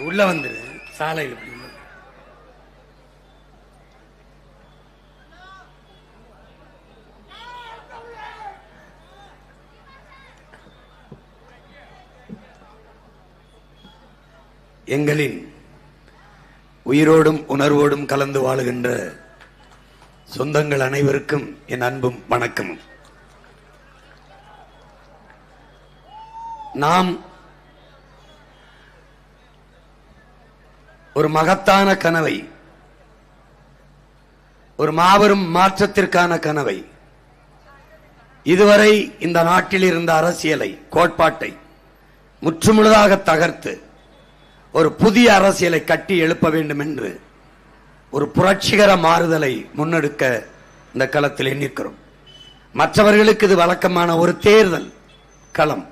உள்ள வந்துரு சாலையில். எங்களின் உயிரோடும் உணர்வோடும் கலந்து வாழுகின்ற சொந்தங்கள் அனைவருக்கும் என் அன்பும் வணக்கமும். நாம் ஒரு மகத்தான கனவை, ஒரு மாபெரும் மாற்றத்திற்கான கனவை, இதுவரை இந்த நாட்டில் இருந்த அரசியலை, கோட்பாட்டை முற்றுமுழுதாக தகர்த்து ஒரு புதிய அரசியலை கட்டி எழுப்ப வேண்டும் என்று ஒரு புரட்சிகர மாறுதலை முன்னெடுக்க இந்த களத்தில் நிற்கிறோம். மற்றவர்களுக்கு இது வழக்கமான ஒரு தேர்தல் களம்,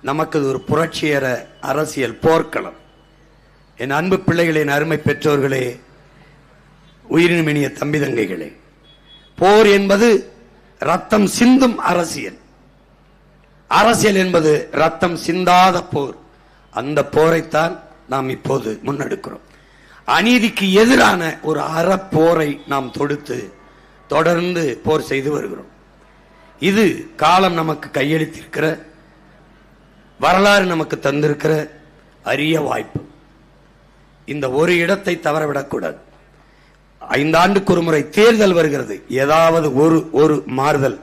நமக்கு இது ஒரு புரட்சிகர அரசியல் போர்க்களம். என் அன்பு பிள்ளைகளின் அருமை பெற்றோர்களே, உயிரினுமினிய தம்பி தங்கைகளே, போர் என்பது ரத்தம் சிந்தும் அரசியல். அரசியல் என்பது ரத்தம் சிந்தாத போர். அந்த போரைத்தான் நாம் இப்போது முன்னெடுக்கிறோம். அநீதிக்கு எதிரான ஒரு அறப்போரை நாம் தொடுத்து தொடர்ந்து போர் செய்து வருகிறோம். இது காலம் நமக்கு கையளித்திருக்கிற, வரலாறு நமக்கு தந்திருக்கிற அரிய வாய்ப்பு. இந்த ஒரு இடத்தை தவறவிடக்கூடாது. 5 ஆண்டுக்கு ஒரு முறை தேர்தல் வருகிறது. ஏதாவது ஒரு மாறுதல்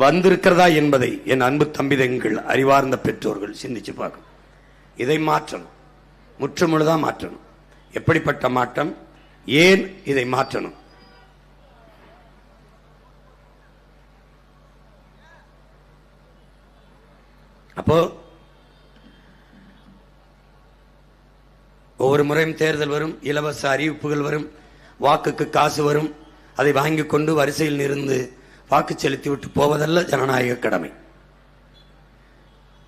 வந்திருக்கிறதா என்பதை என் அன்பு தம்பிதங்கள், அறிவார்ந்த பெற்றோர்கள் சிந்திச்சு பார்க்கணும். இதை மாற்றணும், முற்றுமுழுதான் மாற்றணும். எப்படிப்பட்ட மாற்றம், ஏன் இதை மாற்றணும்? அப்போ ஒவ்வொரு முறையும் தேர்தல் வரும், இலவச அறிவிப்புகள் வரும், வாக்குக்கு காசு வரும். அதை வாங்கி கொண்டு வரிசையில் இருந்து வாக்கு செலுத்தி விட்டு போவதல்ல ஜனநாயக கடமை.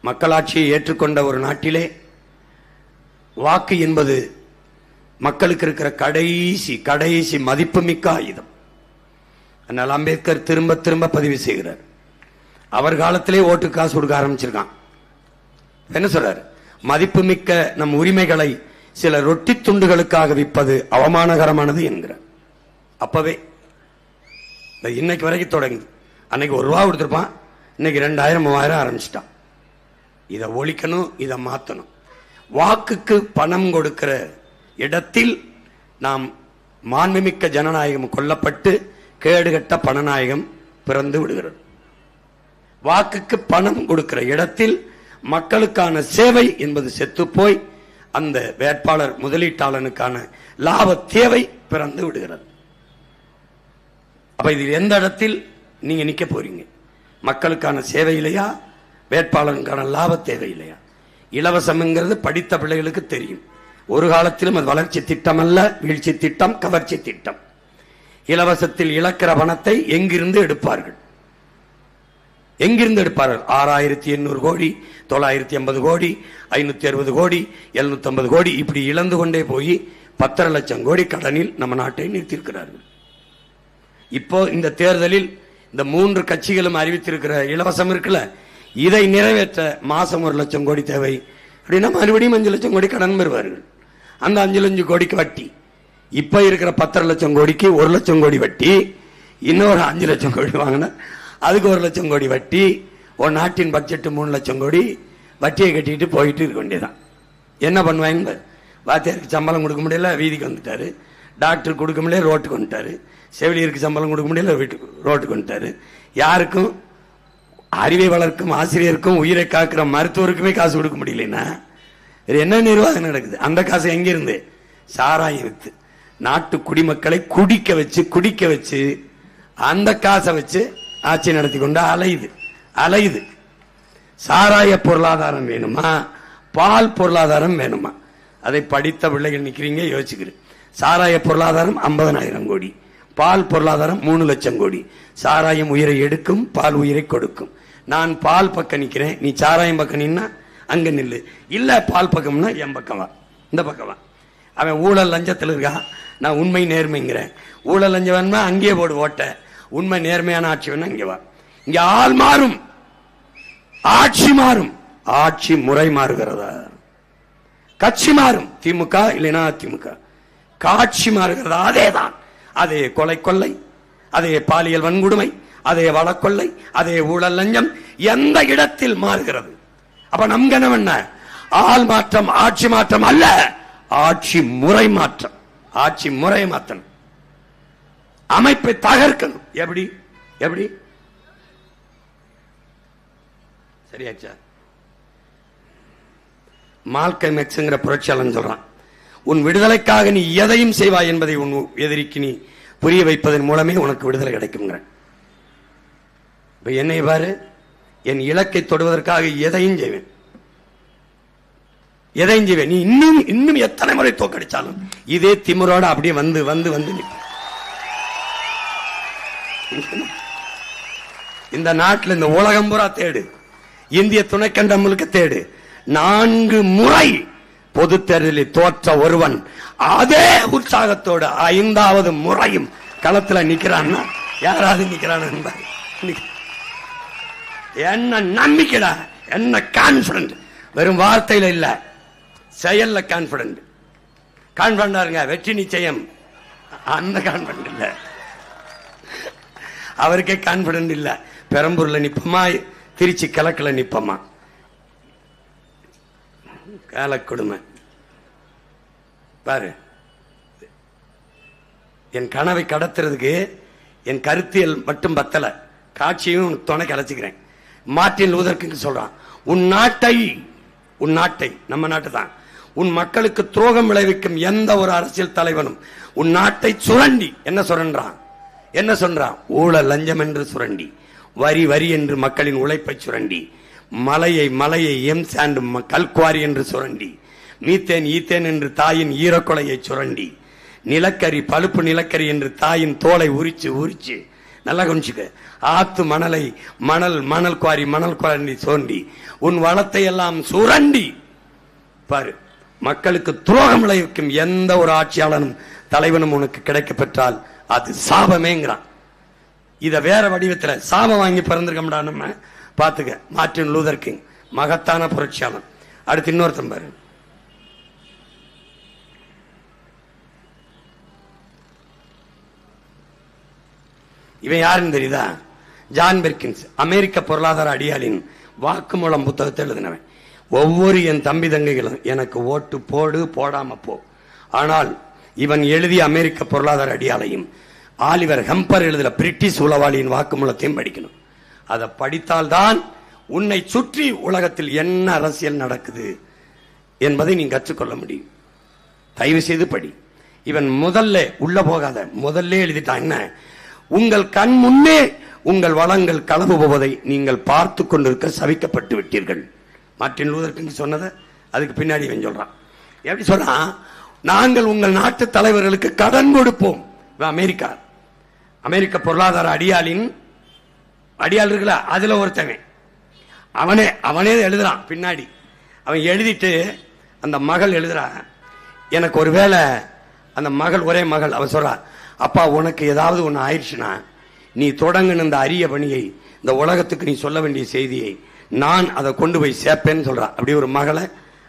மக்களாட்சியை ஏற்றுக்கொண்ட ஒரு நாட்டிலே வாக்கு என்பது மக்களுக்கு இருக்கிற கடைசி மதிப்புமிக்க ஆயுதம். அதனால் அம்பேத்கர் திரும்ப திரும்ப பதிவு செய்கிறார். அவர் காலத்திலே ஓட்டு காசு கொடுக்க ஆரம்பிச்சிருக்கான். என்ன சொல்றாரு? மதிப்புமிக்க நம் உரிமைகளை சில ரொட்டி துண்டுகளுக்காக விற்பது அவமானகரமானது என்கிறார். அப்பவே இன்னைக்கு வரைக்கும் தொடங்குது. அன்னைக்கு ₹1 கொடுத்திருப்பான், இன்னைக்கு 2000 3000 ஆரம்பிச்சிட்டான். இதை ஒழிக்கணும், இதை மாற்றணும். வாக்குக்கு பணம் கொடுக்கிற இடத்தில் நாம் மாண்புமிக்க ஜனநாயகம் கொல்லப்பட்டு கேடுகட்ட பணநாயகம் பிறந்து விடுகிறது. வாக்குக்கு பணம் கொடுக்கிற இடத்தில் மக்களுக்கான சேவை என்பது செத்து போய் அந்த வேட்பாளர் முதலீட்டாளனுக்கான லாப தேவை பிறந்து விடுகிறது. அப்ப இதில் எந்த இடத்தில் நீங்க நிக்க போறீங்க? மக்களுக்கான சேவை இல்லையா, வேட்பாளருக்கான லாப தேவை இல்லையா? இலவசம்ங்கிறது படித்த பிள்ளைகளுக்கு தெரியும். ஒரு காலத்திலும் அது வளர்ச்சி திட்டம் அல்ல, வீழ்ச்சி திட்டம், கவர்ச்சி திட்டம். இலவசத்தில் இழக்கிற பணத்தை எங்கிருந்து எடுப்பார்கள்? 6800 கோடி, 980 கோடி, 560 கோடி, 750 கோடி, இப்படி இழந்து கொண்டே போய் 10 லட்சம் கோடி கடனில் நம்ம நாட்டை நிறுத்தியிருக்கிறார்கள். இப்போ இந்த தேர்தலில் இந்த 3 கட்சிகளும் அறிவித்திருக்கிற இலவசம் இருக்குல்ல, இதை நிறைவேற்ற மாசம் 1 லட்சம் கோடி தேவை அப்படின்னா மறுபடியும் 5 லட்சம் கோடி கடன் பெறுவார்கள். அந்த 5 லட்சம் கோடிக்கு வட்டி, இப்ப இருக்கிற 10 லட்சம் கோடிக்கு 1 லட்சம் கோடி வட்டி, இன்னொரு 5 லட்சம் கோடி வாங்கினா அதுக்கு 1 லட்சம் கோடி வட்டி. ஒரு நாட்டின் பட்ஜெட் 3 லட்சம் கோடி. வட்டியை கட்டிட்டு போயிட்டு இருக்க வேண்டியதான். என்ன பண்ணுவாங்க? வாத்தியாருக்கு சம்பளம் கொடுக்க முடியல, வீதிக்கு வந்துட்டாரு. டாக்டருக்கு கொடுக்க முடியல, ரோட்டுக்கு வந்துட்டாரு. செவிலியருக்கு சம்பளம் கொடுக்க முடியல, ரோட்டுக்கு வந்துட்டாரு. யாருக்கும், அறிவை வளர்க்கும் ஆசிரியருக்கும் உயிரை காக்கிற மருத்துவருக்குமே காசு கொடுக்க முடியலன்னா என்ன நிர்வாகம் நடக்குது? அந்த காசு எங்கிருந்து? சாராயம் வித்து நாட்டு குடிமக்களை குடிக்க வச்சு அந்த காசை வச்சு ஆட்சி நடத்தி கொண்டு அலையுது. சாராய பொருளாதாரம் வேணுமா, பால் பொருளாதாரம் வேணுமா? அதை படித்த பிள்ளைகள் நிக்கிறீங்க, யோசிக்கிறேன். சாராய பொருளாதாரம் 50,000 கோடி, பால் பொருளாதாரம் 3 லட்சம் கோடி. சாராயம் உயிரை எடுக்கும், பால் உயிரை கொடுக்கும். நான் பால் பக்கம் நிக்கிறேன், நீ சாராயம் பக்கம் நின்னா அங்க நில்லு. இல்ல பால் பக்கம்னா என் பக்கம் வா, இந்த பக்கம் வா. அவன் ஊழல் லஞ்சத்தில் இருக்கான், நான் உண்மை நேர்மைங்கிறேன். ஊழல் லஞ்சம் வேணுமா அங்கேயே போடு ஓட்ட, உண்மை நேர்மையான ஆட்சி வேணா இங்க வா. இங்க ஆள் மாறும், ஆட்சி மாறும், ஆட்சி முறை மாறுகிறதா? கட்சி மாறும், திமுக இல்லைன்னா அதிமுக. காட்சி மாறுகிறதா? அதேதான். அதே கொலை கொள்ளை, அதே பாலியல் வன்கொடுமை, அதே வழக்கொள்ளை, அதே ஊழல் லஞ்சம் எந்த இடத்தில் மாறுகிறது? அப்ப நம் கனவு என்ன? ஆள் மாற்றம், ஆட்சி மாற்றம் அல்ல, ஆட்சி முறை மாற்றம். ஆட்சி முறை மாற்றணும், அமைப்பை தகர்க்கணும். எப்படி எப்படி சரியாச்சா? மால்கம் எக்ஸ்ங்கிற புரட்சியாளன் சொல்றான், உன் விடுதலைக்காக நீ எதையும் செய்வாய் என்பதை உன் எதிரிக்கு நீ புரிய வைப்பதன் மூலமே உனக்கு விடுதலை கிடைக்கும். இப்ப என்னை பாரு, என் இலக்கை தொடுவதற்காக எதையும் செய்வேன், எதையும் செய்வேன். நீ இன்னும் இன்னும் எத்தனை முறை தோக்கடிச்சாலும் இதே திமிரோட அப்படியே வந்து வந்து வந்து நிற்ப. இந்த நாட்டில் இந்த உலகம் பூரா தேடு, இந்திய துணைக்கண்டம் முழுக்க தேடு, 4 முறை பொது தேர்தலில் தோற்ற ஒருவன் அதே உற்சாகத்தோடு 5வது முறையும் களத்தில் நிக்கிறான். யாராவது நிக்கிறான்? என்ன நம்பிக்கைடா, என்ன கான்பிடன்ட். வெறும் வார்த்தையில இல்ல, செயல்ல கான்பிடன்ட். கான்பிடண்டா இருங்க, வெற்றி நிச்சயம். அந்த கான்பிடன்ட் இல்ல, அவருக்கே கான்பிடன்ட் இல்ல. பெரம்பூர்ல நிப்பமா, திருச்சி கிழக்குல நிப்பமா, கால கொடுமை பாரு. என் கனவை கடத்துறதுக்கு என் கருத்தியல் மட்டும் பத்தல, காட்சியும் துணைக்கு அழைச்சுக்கிறேன். மார்ட்டின் லூதர் கிங் சொல்றான், உன் நாட்டை நம்ம நாட்டு தான், உன் மக்களுக்கு துரோகம் விளைவிக்கும் எந்த ஒரு அரசியல் தலைவனும் உன் நாட்டை சுரண்டி என்ன சொல்றான்? ஊழல் லஞ்சம் என்று சுரண்டி, வரி வரி என்று மக்களின் உழைப்பை சுரண்டி, மலையை எம் சாண்ட் கல்குவாரி என்று சுரண்டி, மீத்தேன் ஈத்தேன் என்று தாயின் ஈரக்கொலையை சுரண்டி, நிலக்கரி பழுப்பு நிலக்கரி என்று தாயின் தோலை உரிச்சு நல்லா கவனிச்சுக்க, ஆத்து மணல் குவாரி சோண்டி உன் வளத்தை எல்லாம் சுரண்டி பாரு. மக்களுக்கு துரோகம் விளைவிக்கும் எந்த ஒரு ஆட்சியாளனும் தலைவனும் உனக்கு கிடைக்க பெற்றால் அது சாபமேங்கிறான். இத வேற வடிவத்தில் சாபம் வாங்கி பிறந்திருக்கா நம்ம பாத்துக்க. மார்ட்டின் லூதர் கிங் மகத்தான புரட்சியாளன். அடுத்து இன்னொருத்தன் பாரு, இவன் யாருன்னு தெரியுதா? ஜான் பெர்கின்ஸ், அமெரிக்க பொருளாதார அடியாளின் வாக்குமூலம் புத்தகத்தை எழுதினவன். ஒவ்வொரு என் தம்பி தங்கைகளும் எனக்கு ஓட்டு போடு, போடாம போ. ஆனால் இவன் எழுதிய அமெரிக்க பொருளாதார அடியாளையும் ஆலிவர் ஹம்பர் எழுதின பிரிட்டிஷ் உளவாளியின் வாக்குமூலத்தையும் படிக்கணும். அதை படித்தால்தான் உன்னை சுற்றி உலகத்தில் என்ன அரசியல் நடக்குது என்பதை நீ கற்றுக்கொள்ள முடியும். தயவு செய்து படி. இவன் முதல்ல உள்ள போகாத, முதல்ல எழுதிட்டான் என்ன, உங்கள் கண் முன்னே உங்கள் வளங்கள் களவு போவதை நீங்கள் பார்த்து கொண்டிருக்க சபிக்கப்பட்டு விட்டீர்கள். மார்ட்டின் லூதர் கிங் சொன்னதை அதுக்கு பின்னாடி இவன் சொல்றான். எப்படி சொல்றான்? நாங்கள் உங்கள் நாட்டு தலைவர்களுக்கு கடன் கொடுப்போம். அமெரிக்க பொருளாதார அடியாள் இருக்குல்ல, அதுல ஒருத்தவன் அவனே எழுதுறான். பின்னாடி அவன் எழுதிட்டு அந்த மகள் எழுதுறா, எனக்கு ஒருவேளை அந்த மகள், ஒரே மகள், அவன் சொல்றா, அப்பா உனக்கு ஏதாவது ஒன்று ஆயிடுச்சுன்னா நீ தொடங்கின இந்த அரிய பணியை, இந்த உலகத்துக்கு நீ சொல்ல வேண்டிய செய்தியை நான் அதை கொண்டு போய் சேர்ப்பேன்னு சொல்றான். அப்படி ஒரு மகளை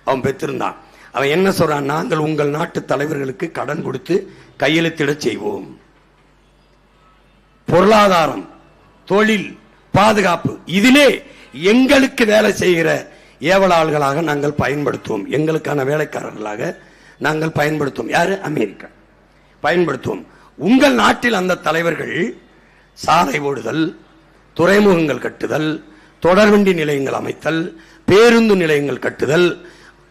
அவன் பெற்றிருந்தான். அவன் என்ன சொல்றான்? நாங்கள் உங்கள் நாட்டு தலைவர்களுக்கு கடன் கொடுத்து கையெழுத்திட செய்வோம். பொருளாதாரம், தொழில், பாதுகாப்பு, இதிலே எங்களுக்கு வேலை செய்கிற ஏவலாளர்களாக நாங்கள் பயன்படுத்துவோம், எங்களுக்கான வேலைக்காரர்களாக நாங்கள் பயன்படுத்துவோம். யாரு? அமெரிக்கா பயன்படுத்துவோம். உங்கள் நாட்டில் அந்த தலைவர்கள் சாலை ஓடுதல், துறைமுகங்கள் கட்டுதல், தொடர்வண்டி நிலையங்கள் அமைத்தல், பேருந்து நிலையங்கள் கட்டுதல்,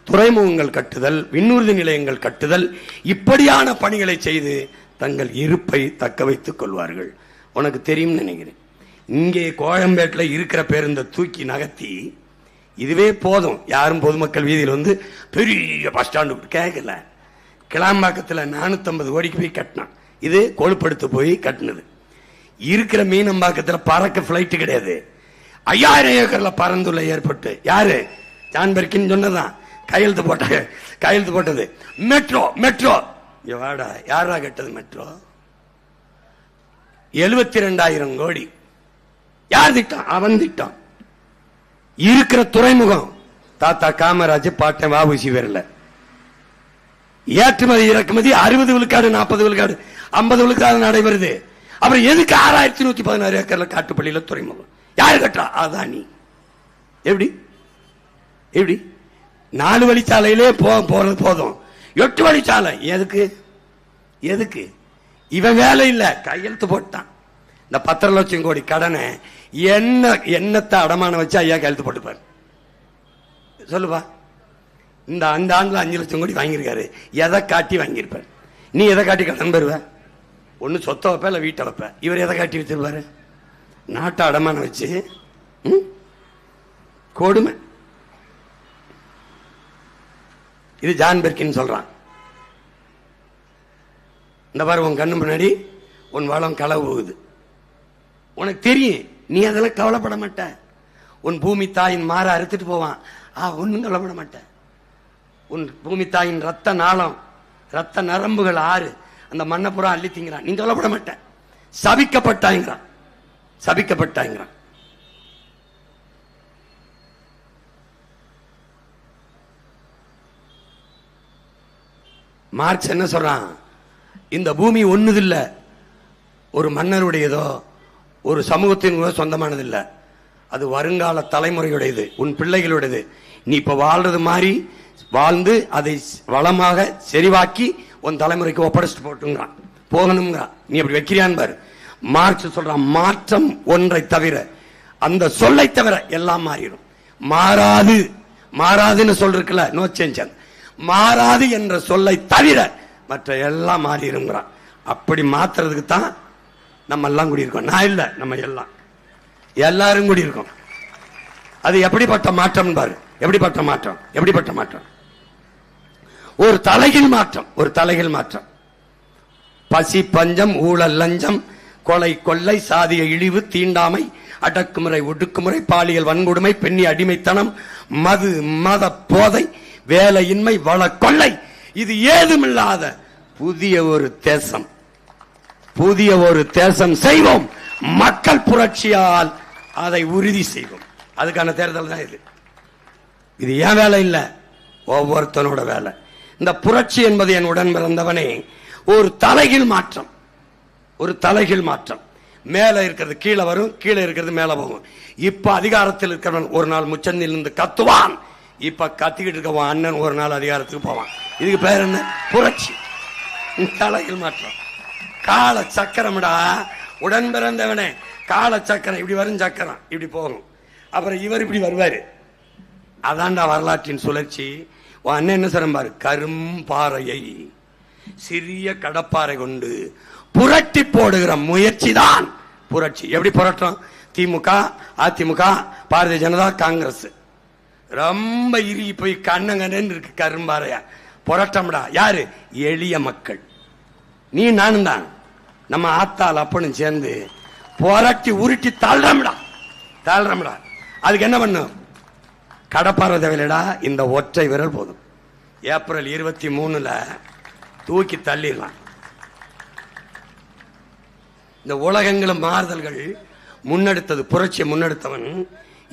துறைமுகங்கள் கட்டுதல், விண்ணூர்தி நிலையங்கள் கட்டுதல், இப்படியான பணிகளை செய்து தங்கள் இருப்பை தக்க வைத்துக் கொள்வார்கள். உனக்கு தெரியும் நினைக்கிறேன், இங்கே கோயம்பேட்டில் இருக்கிற பேருந்தை தூக்கி நகர்த்தி, இதுவே போதும், யாரும் பொதுமக்கள் வீதியில் வந்து பெரிய பஸ் ஸ்டாண்டு கேட்கல. கிளாம்பாக்கத்தில் 450 கோடிக்கு போய் கட்டினான். இது கொழுப்படுத்து போய் கட்டினது. இருக்கிற மீனம்பாக்கத்தில் பறக்க பிளைட் கிடையாது. 5000 ஏக்கர்ல பறந்துள்ள ஏற்பட்டு யாரு? ஜான் பெர்கின் சொன்னதான். கையெழுத்து போட்டது. மெட்ரோ வாடா, யாரா கட்டது மெட்ரோ? 72,000 கோடி. யார் திட்டம்? அவன் திட்டம். இருக்கிற துறைமுகம் தாத்தா காமராஜ், பாட்டன் வ.உ.சி. வரல. ஏற்றுமதி இறக்குமதி 60 விழுக்காடு, 40 விழுக்காடு, 50 விழுக்காடு நடைபெறுது. அப்புறம் எதுக்கு 6116 ஏக்கர்ல காட்டுப்பள்ளியில துறைமுகம் யாரு கட்டுறா? அதானி. எப்படி எப்படி 4 வழிச்சாலையிலே போறது போதும், 8 வழிச்சாலை எதுக்கு? எதுக்கு? இவன் வேலை இல்ல, கையெழுத்து போட்டான். இந்த 10 லட்சம் கோடி கடனை என்னத்தை அடமானம் வச்சு ஐயா கையெழுத்து போட்டுப்பாரு சொல்லுப்பா. இந்த அந்த ஆண்டுல 5 லட்சம் கோடி வாங்கியிருக்காரு. எதை காட்டி வாங்கியிருப்பார்? நீ எதை காட்டி கடன் பெறுவ? ஒன்னு சொத்தை வைப்ப, இல்ல வீட்டை வைப்ப. இவர் எதை காட்டி வச்சிருப்பாரு? நாட்டை அடமானம் வச்சு. கொடுமை. இது ஜான் பெர்கின் சொல்றான். இந்த பாரு, உன் கண்ணு முன்னாடி உன் வளம் களவு போகுது, உனக்கு தெரியும், நீ அதெல்லாம் கவலைப்பட மாட்ட. உன் பூமி தாயின் மாற அறுத்துட்டு போவான், ஒன்னும் கவலைப்பட மாட்ட. உன் பூமி தாயின் ரத்த நாளம், ரத்த நரம்புகள் ஆறு, அந்த மண்ணை புறா அள்ளி திங்கிறான், நீ கவலைப்பட மாட்ட. சபிக்கப்பட்டாங்கிறான், சபிக்கப்பட்டாங்கிறான். மார்க்ஸ் என்ன சொல்றான்? இந்த பூமி ஒண்ணுதில்ல, ஒரு மன்னருடையதோ ஒரு சமூகத்தின் சொந்தமானது இல்ல, அது வருங்கால தலைமுறையுடையது, உன் பிள்ளைகளுடையது. நீ இப்ப வாழ்றது மாதிரி வாழ்ந்து அதை வளமாக செறிவாக்கி உன் தலைமுறைக்கு ஒப்படைச்சிட்டு போட்டுங்கிறான், போகணுங்கிறான். நீ அப்படி வைக்கிறியான் பாரு. மார்க்ஸ் சொல்றான், மாற்றம் ஒன்றை தவிர, அந்த சொல்லை தவிர எல்லாம் மாறிடும். மாறாது, மாறாதுன்னு சொல்றதுக்குல நோ சேஞ்ச், மாறாது என்ற சொல்லை தவிர மற்ற எல்லாம் மாறிடுங்கிறான். அப்படி மாத்துறதுக்கு தான் நம்ம எல்லாம் கூடியிருக்கோம். நான் இல்ல, நம்ம எல்லாரும் கூடியிருக்கோம். அது எப்படிப்பட்ட மாற்றம் பாரு, எப்படிப்பட்ட மாற்றம், எப்படிப்பட்ட மாற்றம். ஒரு தலைகீழ் மாற்றம், ஒரு தலைகீழ் மாற்றம். பசி பஞ்சம் ஊழல் லஞ்சம் கொலை கொள்ளை சாதிய இழிவு தீண்டாமை அடக்குமுறை ஒடுக்குமுறை பாலியல் வன்கொடுமை பெண்ணி அடிமைத்தனம் மது மத போதை வேலையின்மை வள கொள்ளை, இது ஏதுமில்லாத புதிய ஒரு தேசம், புதிய ஒரு தேசம் செய்வோம். மக்கள் புரட்சியால் அதை உறுதி செய்வோம். அதுக்கான தேர்தல் தான் இது. இது ஏன் வேலை இல்ல, ஒவ்வொருத்தனோட வேலை. இந்த புரட்சி என்பது என் உடன் பிறந்தவனே ஒரு தலைகீழ் மாற்றம், ஒரு தலைகீழ் மாற்றம். மேல இருக்கிறது கீழே வரும், கீழே இருக்கிறது மேல போகும். இப்ப அதிகாரத்தில் இருக்கிறவன் ஒரு நாள் முச்சந்தில் இருந்து கத்துவான், இப்ப கத்திக்கிட்டு இருக்கவன் அண்ணன் ஒரு நாள் அதிகாரத்துக்கு போவான். இதுக்கு பேர் என்ன? புரட்சி. தலைகீழ் மாற்றம். கால சக்கரம்டா, உடன் பிறந்தவனே கால சக்கரம். இப்படி வரும் சக்கரம், இப்படி போகும், அப்புறம் இவர் இப்படி வருவாரு. அதான்டா வரலாற்றின் சுழற்சி. அண்ணன் என்ன சொல்ற பாரு, கரும்பாறையை சிறிய கடப்பாறை கொண்டு புரட்டி போடுகிற முயற்சி தான் புரட்சி. எப்படி புரட்டும்? திமுக அதிமுக பாரதிய ஜனதா காங்கிரஸ் ரொம்ப இறுகி போய் கண்ணங்கன்னு இருக்கு, கரும்பாறையா புரட்டம்டா. யாரு? எளிய மக்கள், நீ நானும் தான். நம்ம ஆத்தால் அப்பனும் சேர்ந்து புரட்டி உருட்டி தள்ளுறம்டா, தள்ளுறம்டா. அதுக்கு என்ன பண்ணும்? கடப்பாறை தேவையில்லடா, இந்த ஒற்றை விரல் போதும். ஏப்ரல் 23 தூக்கி தள்ளிடலாம். இந்த உலகங்களும் மாறுதல்கள் முன்னெடுத்தது, புரட்சியை முன்னெடுத்தவன்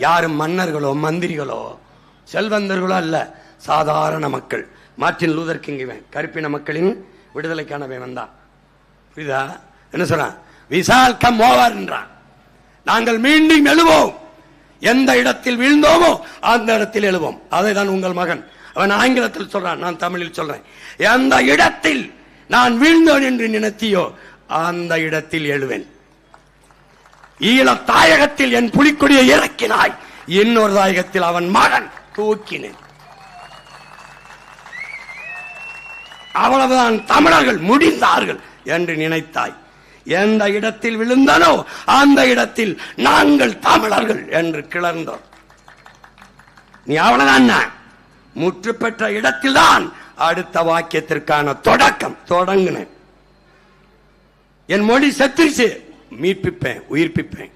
யாரும் மன்னர்களோ மந்திரிகளோ செல்வந்தர்களோ அல்ல, சாதாரண மக்கள். மார்ட்டின் லூதர் கிங் இவன் கருப்பின மக்களின் விடுதலைக்கானவன் வந்தான். புரியுதா? என்ன சொல்றான்? we shall come over என்றான். நாங்கள் மீண்டும் எழுவோம், எந்த இடத்தில் வீழ்ந்தோமோ அந்த இடத்தில் எழுவோம். அதை தான் உங்கள் மகன் அவன் ஆங்கிலத்தில் சொல்றான், நான் தமிழில் சொல்றேன். எந்த இடத்தில் நான் வீழ்ந்தோன் என்று நினைத்தியோ அந்த இடத்தில் எழுவேன். ஈழ தாயகத்தில் என் புலிக்கொடியை இறக்கினாய், இன்னொரு தாயகத்தில் அவன் மகன் தூக்கினேன். அவ்வளவுதான், தமிழர்கள் முடிந்தார்கள் என்று நினைத்தாய். எந்த இடத்தில் விழுந்தனோ அந்த இடத்தில் நாங்கள் தமிழர்கள் என்று கிளர்ந்தோம். நீ அவ்வளவுதான், முற்று பெற்ற இடத்தில் தான் அடுத்த வாக்கியத்திற்கான தொடக்கம் தொடங்கினேன். என் மொழி செத்துருச்சு, மீட்பிப்பேன், உயிர்ப்பிப்பேன்.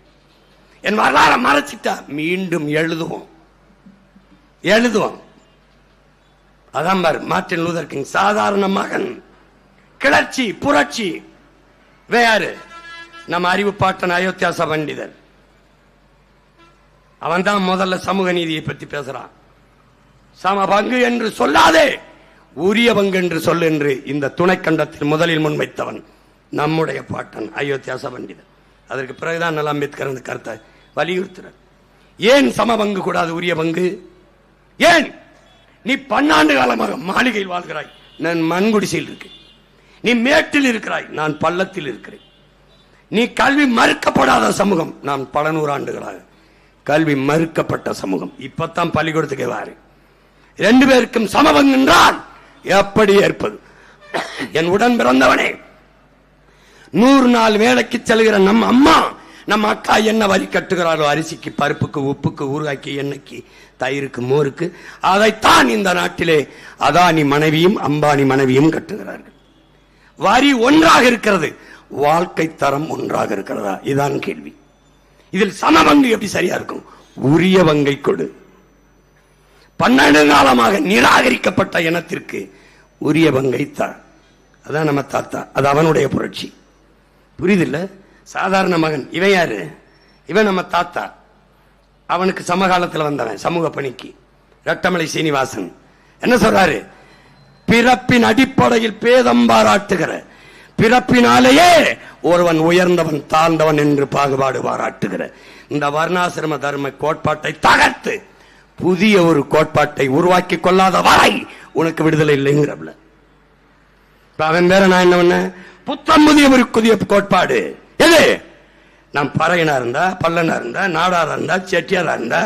என் வரலாறு மறைச்சிட்டா மீண்டும் எழுதுவோம், எழுதுவோம். அதான் பாரு மார்ட்டின் லூதர் கிங், சாதாரண மகன், கிளர்ச்சி புரட்சி. வேறு நம்ம அறிவு பாட்டன் அயோத்தியாச பண்டிதர், அவன் தான் முதல்ல சமூக நீதியை பத்தி பேசுறான். சம பங்கு என்று சொல்லாதே, உரிய பங்கு என்று சொல் என்று இந்த துணை கண்டத்தில் முதலில் முன்வைத்தவன் நம்முடைய பாட்டன் அயோத்தியாச பண்டிதன். அதற்கு பிறகுதான் நல்ல அம்பேத்கர் அந்த கருத்தை வலியுறுத்துறார். ஏன் சம பங்கு கூடாது, உரிய பங்கு ஏன்? நீ 12 காலமாக மாளிகையில் வாழ்கிறாய், நான் மண்குடிசையில் இருக்கேன். நீ மேட்டில் இருக்கிறாய், நான் பள்ளத்தில் இருக்கிறேன். நீ கல்வி மறுக்கப்படாத சமூகம், நான் பல நூறாண்டுகளாக கல்வி மறுக்கப்பட்ட சமூகம். இப்பத்தான் பள்ளிக்கூடத்துக்கு வாரு. 2 பேருக்கும் சமபங்கு என்றால் எப்படி ஏற்பது? என் உடன் பிறந்தவனே, 100 நாள் வேலைக்கு செல்கிற நம்ம அம்மா நம்ம அக்கா என்ன வரி கட்டுகிறாரோ, அரிசிக்கு, பருப்புக்கு, உப்புக்கு, ஊறுகாய்க்கு, எண்ணெய்க்கு, தயிருக்கு, மோருக்கு, அதைத்தான் இந்த நாட்டிலே அதானி மனைவியும் அம்பானி மனைவியும் கட்டுகிறார்கள். வரி ஒன்றாக இருக்கிறது, வாழ்க்கை தரம் ஒன்றாக இருக்கிறதா? இதான் கேள்வி. இதில் சமபங்கு எப்படி சரியா இருக்கும்? உரிய பங்கை கொடு. 12 காலமாக நிராகரிக்கப்பட்ட இனத்திற்கு உரிய பங்கை தான். அதான் நம்ம தாத்தா, அது அவனுடைய புரட்சி. புரியுதில்ல? சாதாரண மகன் இவன் யாரு? இவன் நம்ம தாத்தா. அவனுக்கு சமகாலத்தில் வந்தவன் சமூக பணிக்கு ரெட்டமலை சீனிவாசன் என்ன சொல்றாரு? பிறப்பின் அடிப்படையில் பேதம் பாராட்டுகிற, பிறப்பினாலேயே ஒருவன் உயர்ந்தவன் தாழ்ந்தவன் என்று பாகுபாடு பாராட்டுகிற இந்த வர்ணாசிரம தர்ம கோட்பாட்டை தகர்த்து புதிய ஒரு கோட்பாட்டை உருவாக்கி கொள்ளாத வரை உனக்கு விடுதலை இல்லைங்கிறப்ல. அவன் வேற, நான் என்ன பண்ண? புத்தம் புதிய ஒரு புதிய கோட்பாடு. எது? நான் பறையனா இருந்தா, பல்லனா இருந்தா, நாடாரா இருந்தா, செட்டியாரா இருந்தா,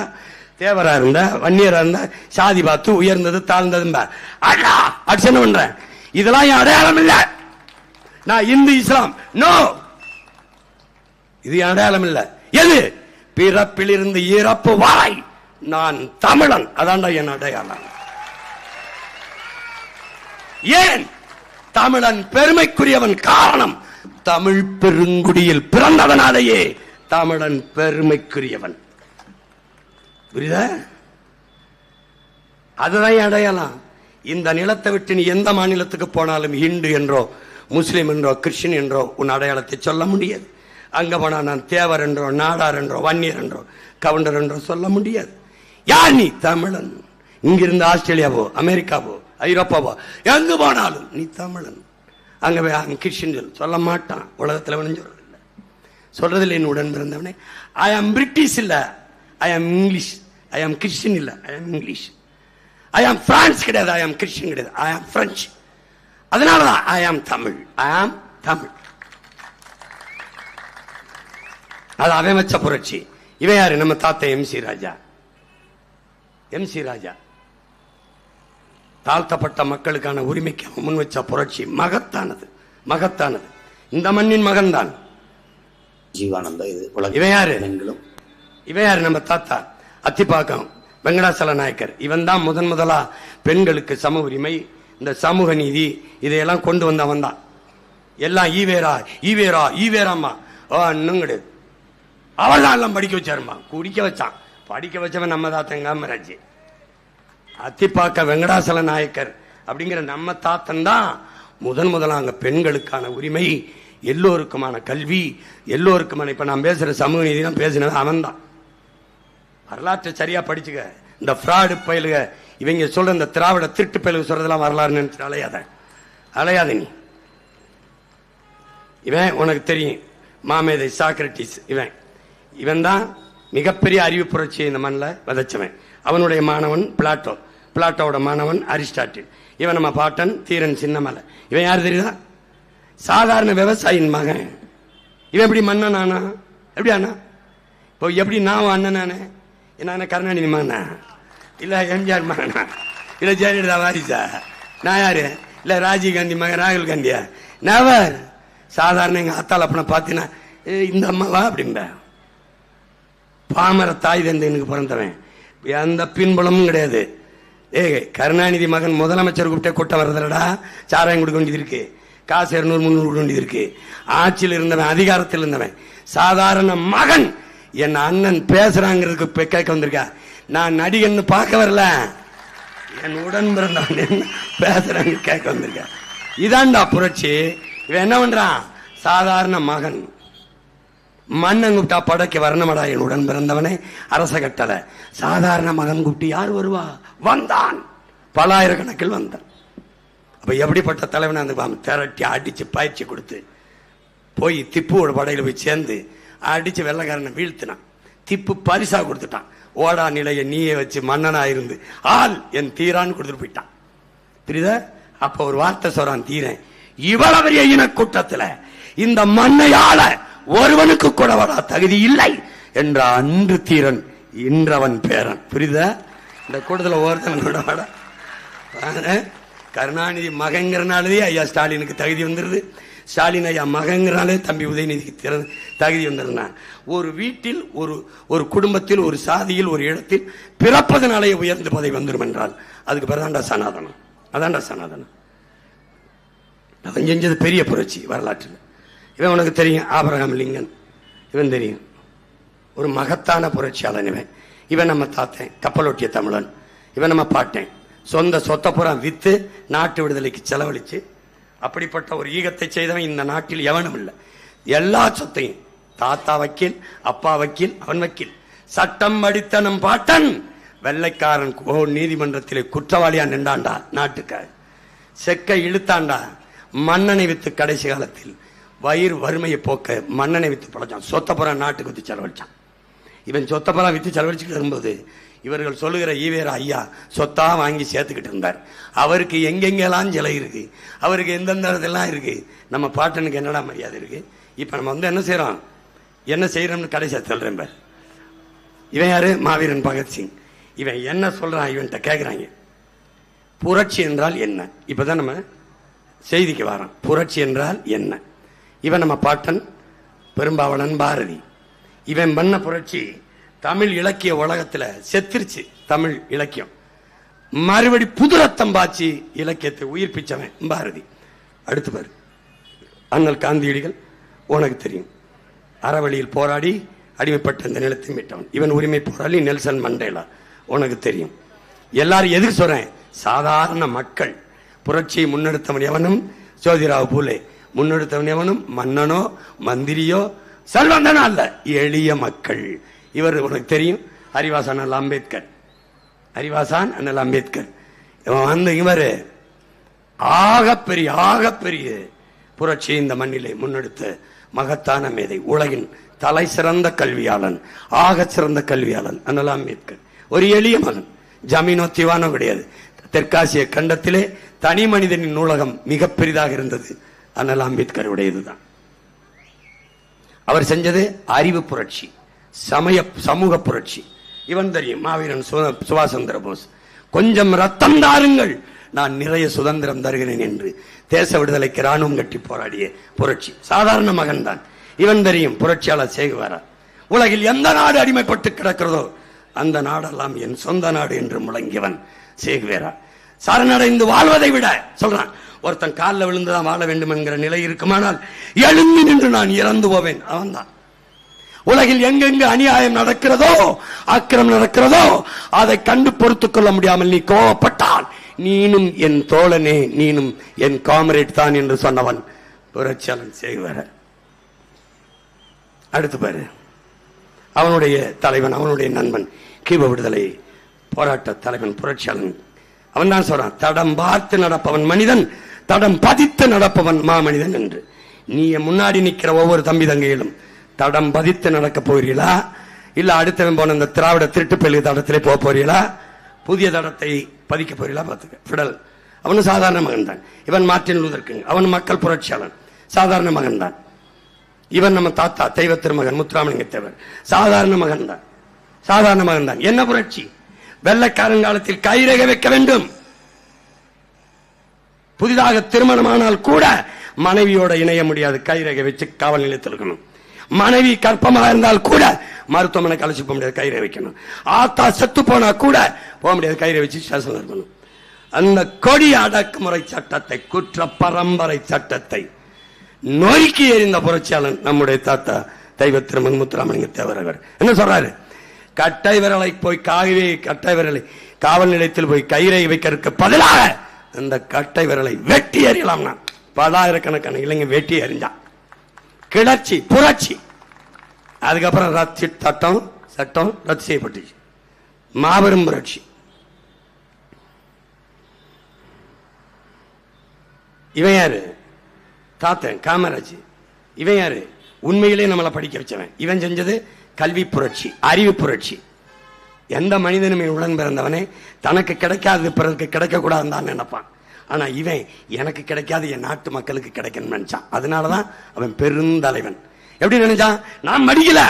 தேவரா இருந்தா, வன்னியரா இருந்தா, சாதி பார்த்து உயர்ந்தது தாழ்ந்தது என்ன பண்றேன்? இதெல்லாம் என் அடையாளம் இல்ல. நான் இந்து இஸ்லாம் நோ, இது அடையாளம் இல்ல. எது? பிறப்பிலிருந்து இறப்பு வாய் நான் தமிழன், அதான்டா என் அடையாளம். ஏன் தமிழன் பெருமைக்குரியவன்? காரணம், தமிழ் பெருங்குடியில் பிறந்தவனாலேயே தமிழன் பெருமைக்குரியவன். புரியுதா? அதுதான் அடையாளம். இந்த நிலத்தை விட்டு நீ எந்த மாநிலத்துக்கு போனாலும் இந்து என்றோ, முஸ்லிம் என்றோ, கிறிஸ்டின் என்றோ உன் அடையாளத்தை சொல்ல முடியாது. அங்க போனா நான் தேவர் என்றோ, நாடார் என்றோ, வன்னியர் என்றோ, கவுண்டர் என்றோ சொல்ல முடியாது. யார் நீ? தமிழன். இங்கிருந்து ஆஸ்திரேலியாவோ, அமெரிக்காவோ, ஐரோப்பாவோ எங்கு போனாலும் நீ தமிழன். அங்க போய் கிறிஸ்டின் சொல்ல மாட்டான். உலகத்தில் வேணும் சொல்றதில்லை. சொல்றதில்லை. என் உடன் பிறந்தவனே, ஐ ஆம் பிரிட்டிஷ் இல்ல, ஐ ஆம் இங்கிலீஷ். ஐ ஆம் கிறிஸ்டின் இல்ல, ஐ ஆம் இங்கிலீஷ். ஐ ஆம் பிரான்ஸ் கிடையாது, ஐ ஆம் கிறிஸ்டின் கிடையாது, ஐ ஆம் பிரெஞ்சு. அதனாலதான் ஐ ஆம் தமிழ். ஐ ஆம் தமிழ். அது அவன் வச்ச புரட்சி. இவன் யாரு? நம்ம தாத்தா எம்.சி. ராஜா. எம்.சி. ராஜா தாழ்த்தப்பட்ட மக்களுக்கான உரிமைக்கு முன் வச்ச புரட்சி மகத்தானது, மகத்தானது. இந்த மண்ணின் மகன் தான் ஜீவானந்தா. இவன் யாரு? இவன் யாரு? நம்ம தாத்தா அத்திப்பாக்கம் வெங்கடாசல நாயக்கர். இவன் தான் முதலா பெண்களுக்கு சம உரிமை, இந்த சமூக நீதி இதையெல்லாம் கொண்டு வந்தவன் தான். எல்லாம் ஈவேரா ஈவேரா ஈவேராமா இன்னும் கிடையாது. அவள் தான் எல்லாம் படிக்க வச்சாருமா, குடிக்க வச்சான். படிக்க வச்சவன் நம்ம தாத்தன் காமராஜ். அத்திப்பாக்க வெங்கடாசல நாயக்கர் அப்படிங்கிற நம்ம தாத்தன் தான் முதலாங்க பெண்களுக்கான உரிமை, எல்லோருக்குமான கல்வி, எல்லோருக்குமான. இப்ப நான் பேசுற சமூக நீதி தான் பேசினது அவன் தான். வரலாற்றை சரியா படிச்சுக்க. இந்த ஃப்ராடு பயிலுக, இவங்க சொல்ற இந்த திராவிட திருட்டு பயிலுக சொல்றதெல்லாம் வரலாறு நினைச்சு அலையாத நீ. இவன் உனக்கு தெரியும், மாமேதை சாக்ரட்டிஸ். இவன் தான் மிகப்பெரிய அறிவு புரட்சியை இந்த மண்ணில் விதைச்சவன். அவனுடைய மாணவன் பிளாட்டோ, பிளாட்டோட மாணவன் அரிஸ்டாட்டில். இவன் நம்ம பாட்டன் தீரன் சின்னமலை. இவன் யாரு தெரியுதா? சாதாரண விவசாயியின் மகன். இவன் எப்படி மன்னன் ஆனா? எப்படி ஆனா? இப்போ எப்படி நான் அண்ணன் நானே? என்ன கருணாநிதி மகனா? இல்ல எம்ஜிஆர் மகனா? இல்ல ஜெயலலிதா வாரிசா? நான் யாரு? இல்ல ராஜீவ் காந்தி மகன் ராகுல் காந்தியா? நவர். சாதாரண எங்க அத்தாள் அப்பனை பார்த்தீங்கன்னா இந்த அம்மாவா அப்படிம்ப. பாமர தாய் தந்தை எனக்கு பிறந்தவன், எந்த பின்புலமும் கிடையாது. கருணாநிதி மகன் முதலமைச்சர் கூப்பிட்டே கூட்டம் வர்றதுலடா. சாராயம் கொடுக்க வேண்டியது இருக்கு, காசு 200-300 கொடுக்க வேண்டியது இருக்கு. ஆட்சியில் இருந்தவன், அதிகாரத்தில் இருந்தவன், சாதாரண மகன் என் அண்ணன் பேசுறாங்கிறதுக்கு கேட்க வந்திருக்கா. நான் நடிகன்னு பார்க்க வரல, என் உடன் பிறந்தவன் என்ன பேசுறாங்க கேட்க வந்திருக்கா. இதான்டா புரட்சி. இவன் என்ன பண்றான்? சாதாரண மகன் மன்னன் கூப்பிட்டா படைக்கு வர்ணமடா என் உடன் பிறந்தவனே அரச கட்டளை. சாதாரண மகன் கூப்பிட்டு யார் வருவா? வந்தான், பலாயிரக்கணக்கில் வந்தான். அப்ப எப்படிப்பட்ட தலைவனை அந்த திரட்டி அடிச்சு பயிற்சி கொடுத்து போய் திப்புவோட படையில போய் சேர்ந்து அடிச்சு வெள்ளைக்காரனை வீழ்த்தினான். திப்பு பரிசா கொடுத்துட்டான். ஓடா நிலைய நீயே வச்சு மன்னனா இருந்து ஆள் என் தீரான்னு கொடுத்துட்டு போயிட்டான். புரியுதா? அப்ப ஒரு வார்த்தை சொல்றான் தீரன், இவ்வளவு பெரிய இன கூட்டத்துல இந்த மண்ணையாள ஒருவனுக்கு கூட வர தகுதி இல்லை என்ற அன்று தீரன் இன்றவன் பேரன். புரியுதா? இந்த கூட்டத்தில் ஒருத்தன் கூட வர கருணாநிதி மகங்கிறனாலே ஐயா ஸ்டாலினுக்கு தகுதி வந்துருது. ஸ்டாலின் ஐயா மகங்கிறனாலே தம்பி உதயநிதிக்கு தகுதி வந்துருந்தான். ஒரு வீட்டில் ஒரு குடும்பத்தில் ஒரு சாதியில் ஒரு இடத்தில் பிறப்பதனாலே உயர்ந்த பதவி வந்துடும் என்றால் அதுக்கு பிறதாண்டா சனாதனம். அதான்டா சனாதனம். அவன் செஞ்சது பெரிய புரட்சி வரலாற்றில். இவன் உனக்கு தெரியும், ஆபிரகாம் லிங்கன், இவன் தெரியும், ஒரு மகத்தான புரட்சியாளன். இவன் நம்ம தாத்தன் கப்பலோட்டிய தமிழன். இவன் நம்ம பாட்டேன் சொந்த சொத்தப்புறம் வித்து நாட்டு விடுதலைக்கு செலவழிச்சு அப்படிப்பட்ட ஒரு ஈகத்தை செய்தவன் இந்த நாட்டில் எவனும் இல்லை. எல்லா சொத்தையும் தாத்தா வக்கீல், அப்பா வக்கீல், அவன் வக்கீல். சட்டம் அடித்த நம் பாட்டன் வெள்ளைக்காரன் நீதிமன்றத்திலே குற்றவாளியா நின்றாண்டா. நாட்டுக்காக செக்கை இழுத்தாண்டா. மன்னனை வித்து கடைசி காலத்தில் வயிறு வறுமையை போக்க மன்னனை வித்து படைச்சான். சொத்தப்புறம் நாட்டுக்கு வித்து செலவழிச்சான். இவன் சொத்தப்புறம் வித்து செலவழிச்சுட்டு இருக்கும்போது இவர்கள் சொல்லுகிற ஈவேரா ஐயா சொத்தா வாங்கி சேர்த்துக்கிட்டு இருந்தார். அவருக்கு எங்கெங்கெல்லாம் சிலை இருக்கு, அவருக்கு எந்தெந்த இடத்துலாம் இருக்கு. நம்ம பாட்டனுக்கு என்னடா மரியாதை இருக்கு? இப்ப நம்ம என்ன செய்யறோம்னு கடைசியா சொல்றேன். இவன் யாரு? மாவீரன் பகத்சிங். இவன் என்ன சொல்றான்? இவன்கிட்ட கேட்கிறாங்க புரட்சி என்றால் என்ன. இப்பதான் நம்ம செய்திக்கு வரோம். புரட்சி என்றால் என்ன? இவன் நம்ம பாட்டன் பெரும்பாவளன் பாரதி. இவன் பண்ண புரட்சி தமிழ் இலக்கிய உலகத்துல செத்துருச்சு. தமிழ் இலக்கியம் மறுபடி புது ரத்தம் பாய்ச்சி இலக்கியத்தை உயிர்ப்பிச்சவன் பாரதி. அடுத்து பாரு, அண்ணல் காந்தியடிகள் உனக்கு தெரியும், அறவழியில் போராடி அடிமைப்பட்ட இந்த நிலத்தை மீட்டவன். இவன் உரிமை போராளி நெல்சன் மண்டேலா உனக்கு தெரியும். எல்லாரும் எதுக்கு சொல்றேன்? சாதாரண மக்கள். புரட்சியை முன்னெடுத்தவன் எவனும் ஜோதிராவ் பூலே, முன்னெடுத்தவன் எவனும் மன்னனோ மந்திரியோ செல்வந்தனோ அல்ல, எளிய மக்கள். இவர் உனக்கு தெரியும், ஹரிவாசான் அண்ணல் அம்பேத்கர். ஹரிவாசான் அண்ணல் அம்பேத்கர் வந்து இவர் ஆகப்பெரிய புரட்சியை இந்த மண்ணிலே முன்னெடுத்த மகத்தான மேதை, உலகின் தலை சிறந்த கல்வியாளன், ஆக சிறந்த கல்வியாளன் அண்ணல் அம்பேத்கர். ஒரு எளிய மகன், ஜமீனோ திவானோ கிடையாது. தெற்காசிய கண்டத்திலே தனி மனிதனின் நூலகம் மிக பெரிதாக இருந்தது அண்ணல் அம்பேத்கர் உடையதுதான். அவர் செஞ்சது அறிவு புரட்சி, சமூக புரட்சி. இவன் தெரியும், மாவீரன் சுபாஷ் சந்திர போஸ். கொஞ்சம் ரத்தம் தாருங்கள், நான் நிறைய சுதந்திரம் தருகிறேன் என்று தேச விடுதலைக்கு ராணுவம் கட்டி போராடிய புரட்சி. சாதாரண மகன் தான். இவன் தெரியும், புரட்சியாளர் சேகுவாரா. உலகில் எந்த நாடு அடிமைப்பட்டு கிடக்கிறதோ அந்த நாடெல்லாம் என் சொந்த நாடு என்று முழங்கியவன் சேகுவேரா. சரணடைந்து வாழ்வதை விட சொல்றான், ஒருத்தன் காலில் விழுந்துதான் வாழ வேண்டும் என்கிற நிலை இருக்குமானால் எழுந்து நின்று நான் இறந்து போவேன். அவன் தான். உலகில் எங்கெங்கு அநியாயம் நடக்கிறதோ, அக்கிரம் நடக்கிறதோ அதை கண்டு பொறுத்துக் கொள்ள முடியாமல் நீ கோவப்பட்டால் நீனும் என் தோழனே, நீனும் என் காமரேட் தான் என்று சொன்னவன் புரட்சியாளன் சேகுவேரா. அடுத்து பாரு, அவனுடைய தலைவன், அவனுடைய நண்பன், கீப விடுதலை போராட்ட தலைவன் புரட்சியாளன். அவன் தான் சொல்றான், தடம் பார்த்து நடப்பவன் மனிதன், தடம் பதித்து நடப்பவன் மாமனிதன் என்று. நீ முன்னாடி நிற்கிற ஒவ்வொரு தம்பி தங்கையிலும் தடம் பதித்து நடக்க போகிறீங்களா, இல்ல அடுத்தவன் போன இந்த திராவிட திருட்டு பெரிய தடத்திலே போக போறீங்களா, புதிய தடத்தை பதிக்க போறீங்களா? பார்த்துக்க. பிடல் அவனும் சாதாரண மகன் தான். இவன் மார்ட்டின் லூதர் கிங், அவன் மக்கள் புரட்சியாளன், சாதாரண மகன் தான். இவன் நம்ம தாத்தா தெய்வ திருமகன் முத்துராமலிங்க தேவர், சாதாரண மகன் தான். சாதாரண மகன் தான். என்ன புரட்சி? வெள்ளைக்காரங்காலத்தில் கைரேகை வைக்க வேண்டும். புதிதாக திருமணமானால் கூட மனைவியோட இணைய முடியாது, கைரேகை வச்சு காவல் நிலையத்தில் இருக்கணும். மனைவி கற்பமாக இருந்தால் கூட மருத்துவமனைக்கு அழைச்சி போக முடியாது, கைரேகை வைக்கணும். ஆத்தா செத்து போனா கூட போக முடியாது, கைரேகை வச்சு ஸ்டேஷன் இருக்கணும். அந்த கொடிய அடக்குமுறை சட்டத்தை, குற்ற பரம்பரை சட்டத்தை நொறுக்கி எறிந்த புரட்சியாளன் நம்முடைய தாத்தா தெய்வ திருமகன் முத்துராமலிங்க தேவர். அவர் என்ன சொல்றாரு? கட்டை விரலை போய் கட்டை விரலை காவல் நிலையத்தில் போய் கைரேகை வைக்கிறதுக்கு பதிலாக அந்த கட்டை விரலை வெட்டி எறியலாம். பலாயிரக்கணக்கான இளைஞர் வெட்டி எறிஞ்சான். கிளர்ச்சி, புரட்சி. அதுக்கப்புறம் சட்டம் ரத்து செய்யப்பட்டுச்சு. மாபெரும் புரட்சி. இவன் யாரு? தாத்தன் காமராஜ். இவன் யாரு? உண்மையிலே நம்மளை படிக்க வச்சவன். இவன் செஞ்சது கல்வி புரட்சி, அறிவு புரட்சி. எந்த மனிதனுமே உடன் பிறந்தவனே தனக்கு கிடைக்காது பிறருக்கு கிடைக்க கூடாதுன்னு தான் நினைப்பான். ஆனா இவன் எனக்கு கிடைக்காது என் நாட்டு மக்களுக்கு கிடைக்கணும்னு நினைச்சான். அதனாலதான் அவன் பெருந்தலைவன். எப்படி நினைச்சான்? நான் படிக்கல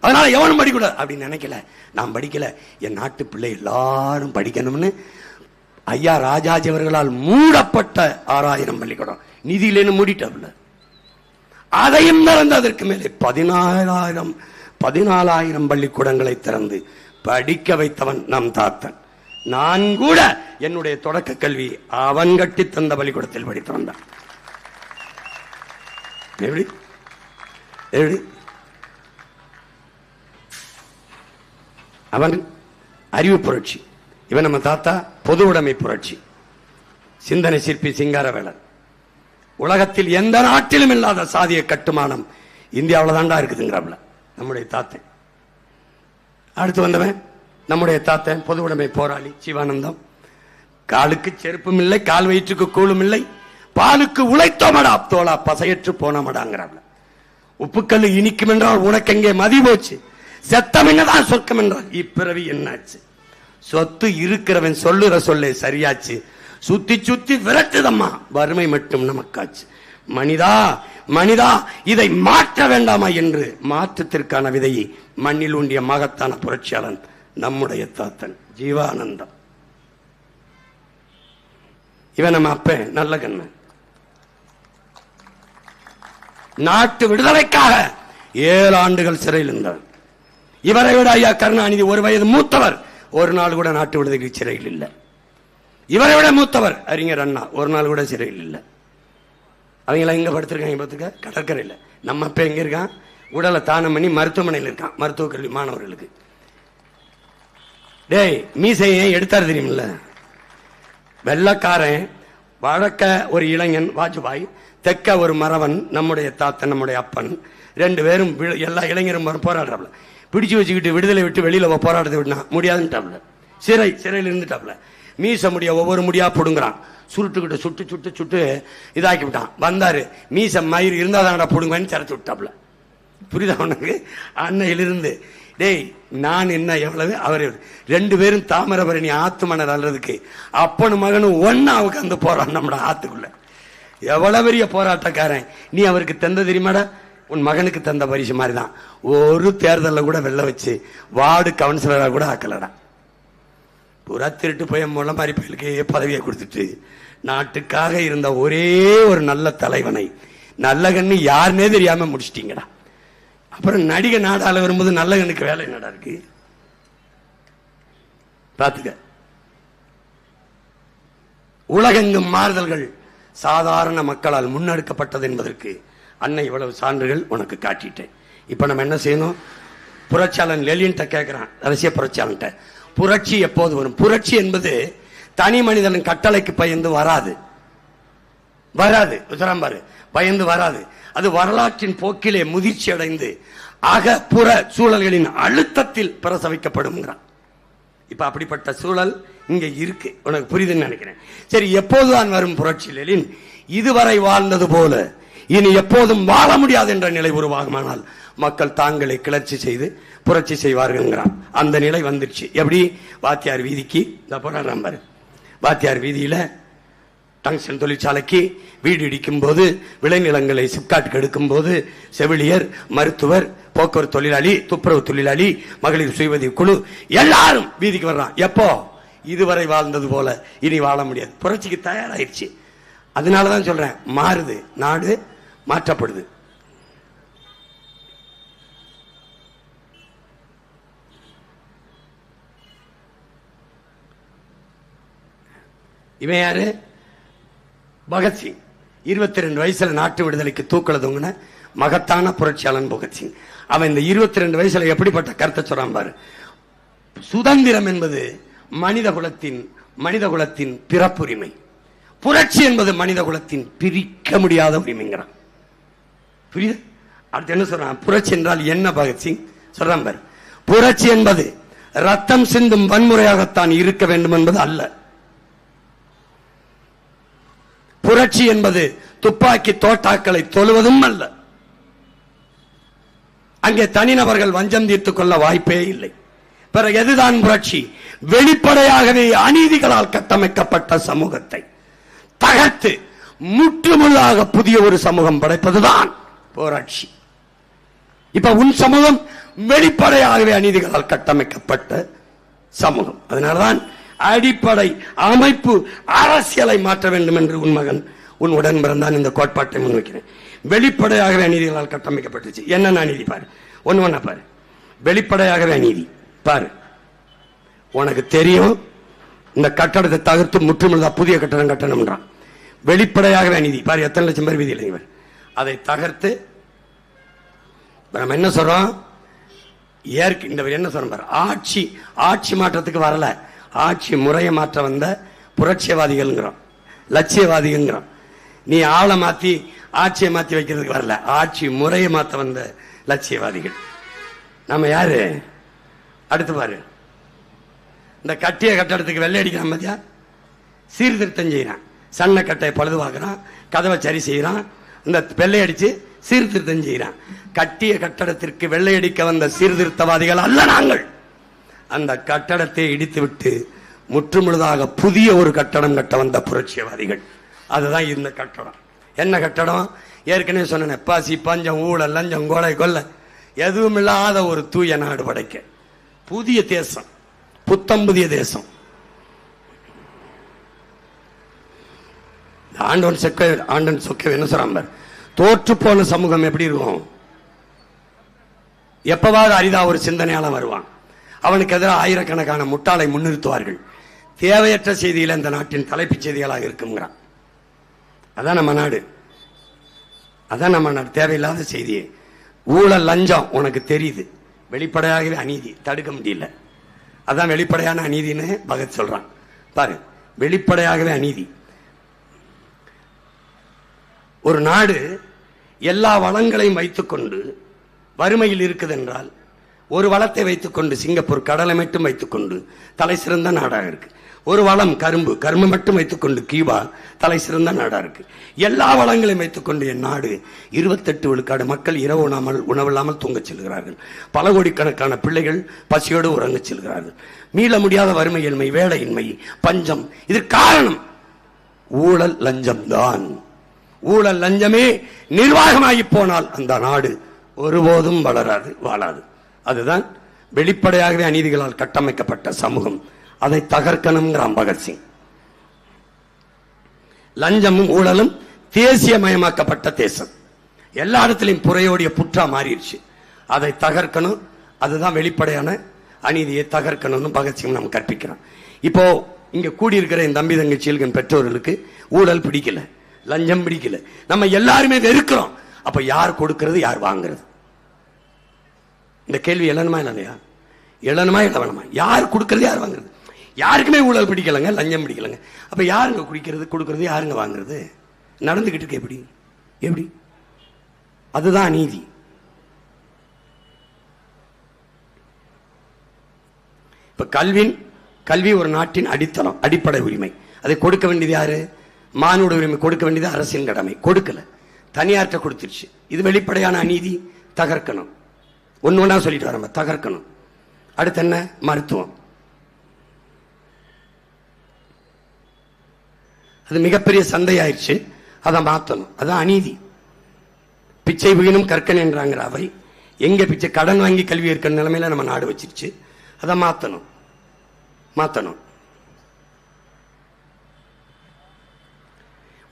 அதனால எவனும் படிக்கூடாது அப்படின்னு நினைக்கல. நான் படிக்கல, என் நாட்டு பிள்ளை எல்லாரும் படிக்கணும்னு ஐயா ராஜாஜி அவர்களால் மூடப்பட்ட 6000 பள்ளிக்கூடம் நிதியிலேன்னு மூடிட்டாப்ல. அதையும் திறந்து அதற்கு மேலே 14,000 பள்ளிக்கூடங்களை திறந்து படிக்க வைத்தவன் நம் தாத்தன். நான் கூட என்னுடைய தொடக்க கல்வி அவன் கட்டி தந்த பள்ளிக்கூடத்தில் படித்து வந்தான். எப்படி அவன் அறிவு புரட்சி. இவன் நம்ம தாத்தா பொது உடைமை புரட்சி, சிந்தனை சிற்பி சிங்காரவேலன். உலகத்தில் எந்த நாட்டிலும் இல்லாத சாதிய கட்டுமானம் இந்தியாவில் தாண்டா இருக்குதுங்கிறாப்ல நம்முடைய தாத்தன். அடுத்து வந்தவன் நம்முடைய தாத்தன் பொது உடைமை போராளி சிவானந்தம். காலுக்கு செருப்பும் இல்லை, கால் வயிற்றுக்கு கூழும் இல்லை, பாலுக்கு உழைத்தோமடா தோளா பசையற்று போனோமடாங்கிறாப்ல. உப்புக்கல்லு இனிக்கும் என்றால் உனக்கு எங்கே மதி போச்சு, செத்தம் என்னதான் சொர்க்கம் என்றால் இப்பிறவி என்னாச்சு, சொத்து இருக்கிறவன் சொல்லுற சொல்லே சரியாச்சு, சுத்தி சுத்தி விரட்டுதம்மா வறுமை மட்டும் நமக்காச்சு. மனிதா மனிதா இதை மாற்ற வேண்டாமா என்று மாற்றத்திற்கான விதையை மண்ணில் ஊண்டிய மகத்தான புரட்சியாளன் நம்முடைய தாத்தன் ஜீவானந்தம். இவன் நம்ம அப்ப நல்ல கண்ணன். நாட்டு விடுதலைக்காக 7 ஆண்டுகள் சிறையில் இருந்தார். இவரை விட ஐயா கருணாநிதி 1 வயது மூத்தவர், ஒரு நாள் கூட நாட்டு விடுதலை சிறையில் இல்லை. இவரை விட மூத்தவர் அறிஞர் அண்ணா 1 நாள் கூட சிறையில் இல்லை. அவங்களாம் எங்க படுத்திருக்காங்க பார்த்துக்க, கடற்கரையில். நம்ம அப்ப எங்க இருக்கான்? உடலை தானம் பண்ணி மருத்துவமனையில் இருக்கான், மருத்துவ கல்வி மாணவர்களுக்கு. டேய் மீசையை எடுத்தாரு தெரியுமில்ல, வெள்ளக்காரன் வழக்க ஒரு இளைஞன் வாஜ்பாய், தெக்க ஒரு மறவன் நம்முடைய தாத்தன் நம்முடைய அப்பன், 2 பேரும் எல்லா இளைஞரும் போராடுறாப்ல. பிடிச்சு வச்சுக்கிட்டு விடுதலை விட்டு வெளியில போராடுறது விடனா முடியாதுன்ட்டாப்ல. சிறையில் இருந்துட்டாப்ல. மீச முடிய ஒவ்வொரு முடியா புடுங்குறான், சுருட்டுக்கிட்டு சுட்டு சுட்டு சுட்டு இதாக்கி விட்டான். வந்தாரு, மீச மயிர் இருந்தா தானடா புடுங்கன்னு திறத்து விட்டாப்ல. புரியுதா உனக்கு? அன்னையிலிருந்து டேய் நான் என்ன எவ்வளவு அவர் 2 பேரும் தாமிரபரணி ஆத்து மணல் அல்றதுக்கு அப்பனும் மகனும் ஒன்னா உட்காந்து போறான் நம்ம ஆத்துக்குள்ள. எவ்வளவு பெரிய போராட்டக்காரன் நீ! அவருக்கு தந்த தெரியுமாடா? உன் மகனுக்கு தந்த பரிசு மாதிரிதான். ஒரு தேர்தலில் கூட வெள்ள வச்சு வார்டு கவுன்சிலரா கூட ஆக்கலடா. புறா திருட்டு போய் மூலம் மாதிரி பயலுக்கு பதவியை கொடுத்துட்டு நாட்டுக்காக இருந்த ஒரே ஒரு நல்ல தலைவனை நல்ல கண்ணு யாருன்னே தெரியாம முடிச்சிட்டீங்கடா. அப்புறம் நடிக நாடால வரும்போது நல்ல கண்ணுக்கு வேலை என்னடா இருக்கு பாத்துக்க. உலகெங்கும் மாறுதல்கள் சாதாரண மக்களால் முன்னெடுக்கப்பட்டது என்பதற்கு அன்னை இவ்வளவு சான்றுகள் உனக்கு காட்டிட்டேன். இப்ப நம்ம என்ன செய்யணும்? புரட்சியாளன் லெலின்ட்ட கேட்கிறான், ரஷ்ய புரட்சியாளன்ட்ட, புரட்சி எப்போது வரும்? புரட்சி என்பது தனி மனிதனின் கட்டளைக்கு பயந்து வராது. பாரு, பயந்து வராது. அது வரலாற்றின் போக்கிலே முதிர்ச்சி அடைந்து அகப்புற சூழல்களின் அழுத்தத்தில் பிரசவிக்கப்படும். இப்ப அப்படிப்பட்ட சூழல் இங்க இருக்கு. உனக்கு புரியுதுன்னு நினைக்கிறேன். சரி, எப்போதுதான் வரும் புரட்சி லெலின்? இதுவரை வாழ்ந்தது போல இனி எப்போதும் வாழ முடியாது என்ற நிலை உருவாகுமானால் மக்கள் தாங்களை கிளர்ச்சி செய்து புரட்சி செய்வார்கள். அந்த நிலை வந்துருச்சு. எப்படி? வாத்தியார் வீதிக்கு இந்த போராடுறான் பாரு. வாத்தியார் வீதியில டங்ஸ்டன் தொழிற்சாலைக்கு வீடு இடிக்கும் போது, விளைநிலங்களை சிப்காட்டுக்கு எடுக்கும் போது, செவிலியர், மருத்துவர், போக்குவரத்து தொழிலாளி, துப்புரவு தொழிலாளி, மகளிர் சுயஉதவி குழு எல்லாரும் வீதிக்கு வர்றான். எப்போ? இதுவரை வாழ்ந்தது போல இனி வாழ முடியாது. புரட்சிக்கு தயாராயிருச்சு. அதனாலதான் சொல்றேன், மாறுது, நாடு மாற்றப்படுது. இவன் யாரு? பகத்சிங். 22 வயசுல நாட்டு விடுதலைக்கு தூக்கல தொங்குன மகத்தான புரட்சியாளன் பகத்சிங். அவன் இந்த 22 வயசுல எப்படிப்பட்ட கருத்தை சொல்றான் பாரு. சுதந்திரம் என்பது மனித குலத்தின் பிறப்புரிமை, புரட்சி என்பது மனித குலத்தின் பிரிக்க முடியாத உரிமைங்கிறான். புரியுது? அடுத்து என்ன சொல்றான்? புரட்சி என்றால் என்ன பகத்சிங் சொல்றான் பாரு. புரட்சி என்பது ரத்தம் சிந்தும் வன்முறையாகத்தான் இருக்க வேண்டும் என்பது அல்ல. புரட்சி என்பது துப்பாக்கி தோட்டாக்களை தொழுவதும் அல்ல. அங்கே தனிநபர்கள் வஞ்சம் தீர்த்துக் கொள்ள வாய்ப்பே இல்லை. பிறகு எதுதான் புரட்சி? வெளிப்படையாகவே அநீதிகளால் கட்டமைக்கப்பட்ட சமூகத்தை தகர்த்து முற்றுமுள்ளாக புதிய ஒரு சமூகம் படைப்பதுதான் புரட்சி. இப்ப உன் சமூகம் வெளிப்படையாகவே அநீதிகளால் கட்டமைக்கப்பட்ட சமூகம். அதனால்தான் அடிப்படை அமைப்பு அரசியலை மாற்ற வேண்டும் என்று உன் மகன் உன் உடன் பிறந்தான் இந்த கோட்பாட்டை முன்வைக்கிறேன். வெளிப்படையாகவே அநீதிகளால் கட்டமைக்கப்பட்டுச்சு. என்னென்ன அநீதி பாரு, ஒன்னு ஒண்ணா பாரு. வெளிப்படையாகவே அநீதி பாரு. உனக்கு தெரியும் இந்த கட்டடத்தை தகர்த்து முற்றுமுழுதா புதிய கட்டடம் கட்டணும்ன்றான். வெளிப்படையாகவே அநீதி பாரு. எத்தனை லட்சம் பேர் வீதியில் இவர் அதை தகர்த்து நம்ம என்ன சொல்றோம்? இந்த என்ன சொல்றோம் பாரு. ஆட்சி மாற்றத்துக்கு வரல, ஆட்சி முறையை மாற்ற வந்த புரட்சியவாதிகள்ங்கிறோம், லட்சியவாதிகள்ங்கிறோம். நீ ஆளை மாத்தி ஆட்சியை மாத்தி வைக்கிறதுக்கு வரல, ஆட்சி முறையை மாற்ற வந்த லட்சியவாதிகள். நம்ம யாரு? அடுத்து பாரு. இந்த கட்டிய கட்டடத்துக்கு வெள்ளை அடிக்கிறான் பாத்தியா? சீர்திருத்தம் செய்யறான். சன்ன கட்டையை பழுதுவாக்குறான், கதவை சரி செய்யறான், இந்த வெள்ளை அடிச்சு சீர்திருத்தம் செய்யறான். கட்டிய கட்டடத்திற்கு வெள்ளை அடிக்க வந்த சீர்திருத்தவாதிகள் அல்ல நாங்கள். அந்த கட்டடத்தை இடித்து விட்டு முற்றுமுழுதாக புதிய ஒரு கட்டடம் கட்ட வந்த புரட்சியவாதிகள். அதுதான் இந்த கட்டடம். என்ன கட்டடம்? ஏற்கனவே சொன்ன பாசி பஞ்சம் ஊழல் லஞ்சம் கோலை கொல்ல எதுவும் இல்லாத ஒரு தூய நாடு படைக்க புதிய தேசம், புத்தம் புதிய தேசம். ஆண்டவன் சொக்க என்ன சொல்றான்? தோற்று போன சமூகம் எப்படி இருக்கும்? எப்பவாவது அரிதா ஒரு சிந்தனையாளன் வருவான், அவனுக்கு எதிராக ஆயிரக்கணக்கான முட்டாளை முன்னிறுத்துவார்கள். தேவையற்ற செய்திகள் இந்த நாட்டின் தலைப்புச் செய்திகளாக இருக்குங்கிறான். அதான் நம்ம நாடு, அதான் நம்ம நாடு. தேவையில்லாத செய்தியே ஊழல் லஞ்சம் உனக்கு தெரியுது, வெளிப்படையாகவே அநீதி, தடுக்க முடியல. அதான் வெளிப்படையான அநீதின்னு பகத் சொல்றான் பாரு. வெளிப்படையாகவே அநீதி. ஒரு நாடு எல்லா வளங்களையும் வைத்துக்கொண்டு வறுமையில் இருக்குது என்றால், ஒரு வளத்தை வைத்துக்கொண்டு சிங்கப்பூர் கடலை மட்டும் வைத்துக்கொண்டு தலை சிறந்த நாடாக இருக்கு. ஒரு வளம் கரும்பு மட்டும் வைத்துக்கொண்டு கியூபா தலை சிறந்த நாடா இருக்கு. எல்லா வளங்களையும் வைத்துக்கொண்டு என் நாடு 28 விழுக்காடு மக்கள் இரவு உணவில்லாமல் தூங்கச் செல்கிறார்கள். பல கோடிக்கணக்கான பிள்ளைகள் பசியோடு உறங்கச் செல்கிறார்கள். மீள முடியாத வறுமை, ஏழ்மை, வேலையின்மை, பஞ்சம். இது காரணம் ஊழல் லஞ்சம் தான். ஊழல் லஞ்சமே நிர்வாகமாகி போனால் அந்த நாடு ஒருபோதும் வளராது, வாழாது. அதுதான் வெளிப்படையாகவே அநீதிகளால் கட்டமைக்கப்பட்ட சமூகம். அதை தகர்க்கணுங்கிறான் பகத்சிங். லஞ்சமும் ஊழலும் தேசியமயமாக்கப்பட்ட தேசம், எல்லா இடத்திலையும் புறையோடிய புற்றா மாறிடுச்சு. அதை தகர்க்கணும். அதுதான் வெளிப்படையான அநீதியை தகர்க்கணும்னு பகத்சிங் நம்ம கற்பிக்கிறான். இப்போ இங்க கூடியிருக்கிற என் தம்பி தங்கச்சிகள் பெற்றோர்களுக்கு ஊழல் பிடிக்கல, லஞ்சம் பிடிக்கல, நம்ம எல்லாருமே வெறுக்கிறோம். அப்ப யார் கொடுக்கிறது, யார் வாங்குறது? இந்த கேள்வி எழணுமா இல்லையா? எழணுமா இல்லவனமா? யார் கொடுக்கிறது, யார் வாங்குறது? யாருக்குமே ஊழல் பிடிக்கலங்க, லஞ்சம் பிடிக்கலங்க. அப்ப யாருங்க குடிக்கிறது, கொடுக்கிறது, யாருங்க வாங்குறது? நடந்துகிட்டு இருக்கு. எப்படி எப்படி? அதுதான் நீதி. இப்ப கல்வி ஒரு நாட்டின் அடித்தளம், அடிப்படை உரிமை. அதை கொடுக்க வேண்டியது யாரு? மானுட உரிமை கொடுக்க வேண்டியது அரசின் கடமை. கொடுக்கல, தனியாற்ற கொடுத்துருச்சு. இது வெளிப்படையான அநீதி, தகர்க்கணும். ஒன்னா சொல்லிட்டு வர தகர்க்கணும். அடுத்து என்ன? மருத்துவம். அது மிகப்பெரிய சந்தையாயிருச்சு, அதை மாற்றணும். அதான் அநீதி. பிச்சை புகினும் கற்கன் என்றாங்கிற அவை எங்க பிச்சை கடன் வாங்கி கல்வி இருக்கிற நிலைமையில நம்ம நாடு வச்சிருச்சு. அதை மாற்றணும்.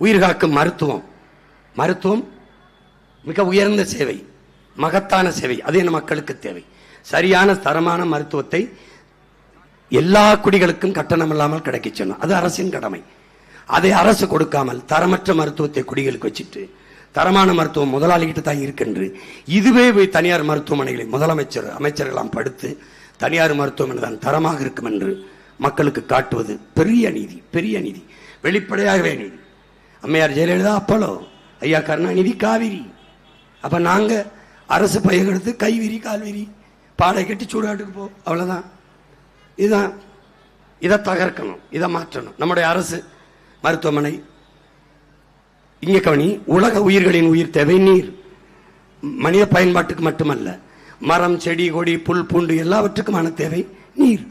உயிர்காக்கும் மருத்துவம் மிக உயர்ந்த சேவை, மகத்தான சேவை. அது என்ன மக்களுக்கு தேவை. சரியான தரமான மருத்துவத்தை எல்லா குடிகளுக்கும் கட்டணம் இல்லாமல் கிடைக்க சொன்னோம். அது அரசின் கடமை. அதை அரசு கொடுக்காமல் தரமற்ற மருத்துவத்தை குடிகளுக்கு வச்சுட்டு தரமான மருத்துவம் முதலாளிகிட்ட தான் இருக்கின்று இதுவே போய் தனியார் மருத்துவமனைகளை அமைச்சர்களாம் படுத்து தனியார் மருத்துவமனை தான் தரமாக இருக்கும் என்று மக்களுக்கு காட்டுவது பெரிய நீதி, வெளிப்படையாகவே நீதி. அம்மையார் ஜெயலலிதா அப்போலோ, ஐயா கருணாநிதி காவிரி. அப்ப நாங்க அரசு பையன் எடுத்து கைவிரி கால்விரி பாடை கட்டி சூடாட்டுக்கு போ, அவ்வளவுதான். இதுதான். இதை தகர்க்கணும், இதை மாற்றணும். நம்முடைய அரசு மருத்துவமனை இங்கே கவனி, உலக உயிர்களின் உயிர் தேவை நீர். மனித பயன்பாட்டுக்கு மட்டுமல்ல, மரம் செடி கொடி புல் பூண்டு எல்லாவற்றுக்குமான தேவை நீர்.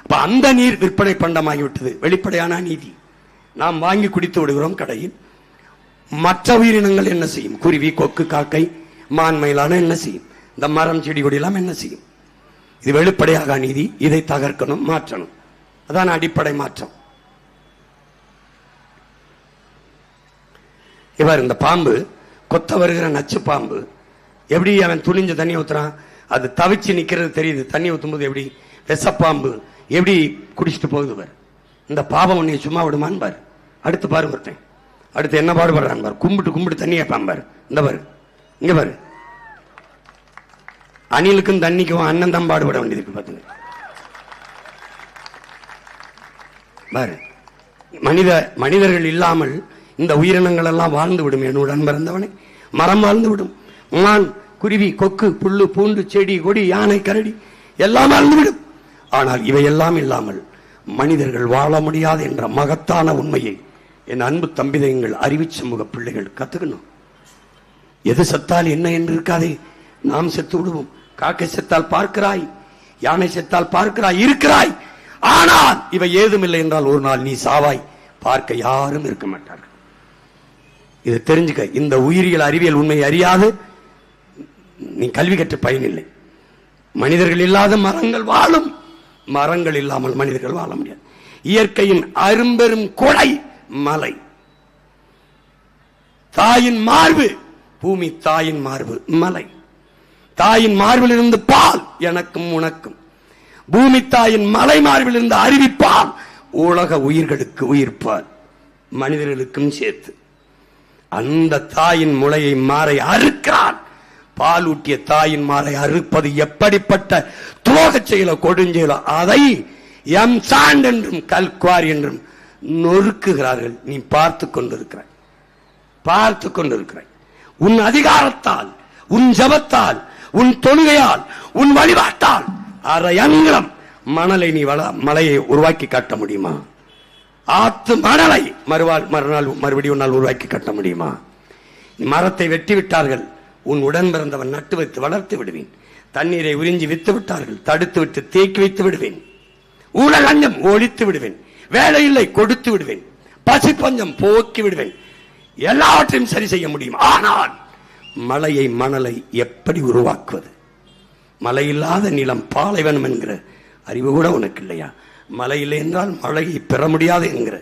அப்ப அந்த நீர் விற்பனை பண்டமாகிவிட்டது. வெளிப்படையான நீதி. நாம் வாங்கி குடித்து விடுகிறோம் கடையில். மற்ற உயிரினங்கள் என்ன செய்யும்? குருவி, கொக்கு, காக்கை, மான், மயிலான என்ன செய்யும்? இந்த மரம் செடி கொடி எல்லாம் என்ன செய்யும்? இது வெளிப்படையாக நீதி. இதை தகர்க்கணும், மாற்றணும். அதான் அடிப்படை மாற்றம். இவர் இந்த பாம்பு கொத்த வருகிற நச்சு பாம்பு எப்படி அவன் துணிஞ்ச தண்ணி ஊத்துறான், அது தவிச்சு நிக்கிறது தெரியுது. தண்ணி ஊத்தும் போது எப்படி விஷப்பாம்பு எப்படி குடிச்சிட்டு போகுது. இந்த பாவம் உன்னை சும்மா விடுமான்னு பாரு. அடுத்து பாரு ஒருத்தன், அடுத்து என்ன பாடுபடுறான் பாரு. கும்பிட்டு கும்பிட்டு தண்ணி கேட்பான் பாரு. இந்த பாரு, இங்க பாரு. அணிலுக்கும் தண்ணிக்கும் அண்ணன் தான் பாடுபட வேண்டியது பாத்துங்க பாரு. மனிதர்கள் இல்லாமல் இந்த உயிரினங்கள் எல்லாம் வாழ்ந்து விடும். என்னுடன் பிறந்தவனே, மரம் வாழ்ந்து விடும். மான், குருவி, கொக்கு, புல்லு பூண்டு செடி கொடி யானை கரடி எல்லாம் வாழ்ந்து விடும். ஆனால் இவையெல்லாம் இல்லாமல் மனிதர்கள் வாழ முடியாது என்ற மகத்தான உண்மையை என் அன்பு தம்பிதைங்கள் அறிவு சமூக பிள்ளைகள் கத்துக்கணும். எது செத்தால் என்ன என்று இருக்காதே, நாம் செத்து விடுவோம். காக்கை செத்தால் பார்க்கிறாய், யானை செத்தால் பார்க்கிறாய், இருக்கிறாய். ஆனால் இவை ஏதுமில்லை என்றால் ஒரு நாள் நீ சாவாய், பார்க்க யாரும் இருக்க மாட்டார்கள். இதை தெரிஞ்சுக்க. இந்த உயிரியல் அறிவியல் உண்மை அறியாது நீ கல்வி கற்ற பயனில்லை. மனிதர்கள் இல்லாத மரங்கள் வாழும், மரங்கள் இல்லாமல் மனிதர்கள் வாழ முடியாது. இயற்கையின் அரும்பெரும் கொடை மலை. தாயின் மார்பு பூமி, தாயின் மார்பு மலை. தாயின் மார்பில் இருந்து பால் எனக்கும் உனக்கும். பூமி தாயின் மலை மார்பில் இருந்து அறிவிப்பால் உலக உயிர்களுக்கு உயிர்ப்பால், மனிதர்களுக்கும் சேர்த்து. அந்த தாயின் முளையை மாறை அறுக்கிறான். பால் ஊட்டிய தாயின் மாறை அறுப்பது எப்படிப்பட்ட துரோக செயலோ கொடுஞ்செயலோ அதை எம் சாண்ட் என்றும் கல்குவாரி என்றும் நொறுக்குகிறார்கள். நீ பார்த்து கொண்டிருக்கிறாய், பார்த்து கொண்டிருக்கிறாய். உன் அதிகாரத்தால், உன் ஜபத்தால், உன் தொழுகையால், உன் வழிபாட்டால் அரை அங்குலம் மணலை நீ மலையை உருவாக்கி காட்ட முடியுமா? ஆத்து மணலை மறுநாள் மறுபடியும் நாள் உருவாக்கி கட்ட முடியுமா? மரத்தை வெட்டி விட்டார்கள், உன் உடன் பிறந்தவன் நட்டு வைத்து வளர்த்து விடுவேன். தண்ணீரை உறிஞ்சி வித்து விட்டார்கள், தடுத்து விட்டு தேக்கி வைத்து விடுவேன். ஊழலஞ்சம் ஒழித்து விடுவேன். வேலை இல்லை கொடுத்து விடுவேன். பசி பஞ்சம் போக்கி விடுவேன். எல்லாவற்றையும் சரி செய்ய முடியும். ஆனால் மலையை மணலை எப்படி உருவாக்குவது? மழை இல்லாத நிலம் பாலைவனம் என்கிற அறிவு கூட உனக்கு இல்லையா? மழை இல்லை என்றால் மழையை பெற முடியாது என்கிற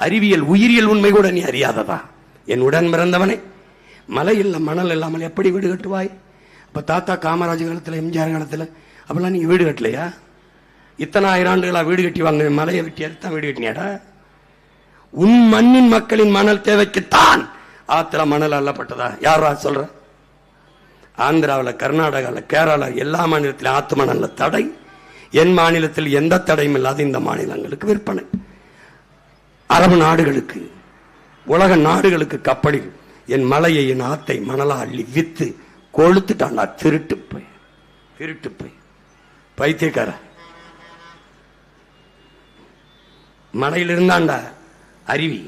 அறிவியல் உயிரியல் உண்மை கூட நீ அறியாததா? என் உடன் பிறந்தவனே, மழை இல்லை மணல் இல்லாமல் எப்படி வீடு கட்டுவாய்? அப்ப தாத்தா காமராஜ் காலத்தில், எம்ஜிஆர் காலத்தில் அப்பெல்லாம் நீங்க வீடு கட்டலையா? இத்தனை ஆயிரம் ஆண்டுகளா வீடு கட்டி வாங்க, மலையை வெட்டி தான் வீடு கட்டினியாடா? உன் மண்ணின் மக்களின் மணல் தேவைக்குத்தான் ஆத்திர மணல் அள்ளப்பட்டதா? யாரா சொல்ற? ஆந்திராவில், கர்நாடகாவில், கேரளா எல்லா மாநிலத்திலும் ஆத்து மணல்ல தடை. என் மாநிலத்தில் எந்த தடையும் இல்லாத இந்த மாநிலங்களுக்கு விற்பனை. அரபு நாடுகளுக்கு, உலக நாடுகளுக்கு கப்பலில் என் மலையை, என் ஆத்தை மணலா அள்ளி வித்து கொளுத்துட்டாண்டா. திருட்டு போய் பைத்தியக்கார. மலையில் இருந்தாண்டா அருவி,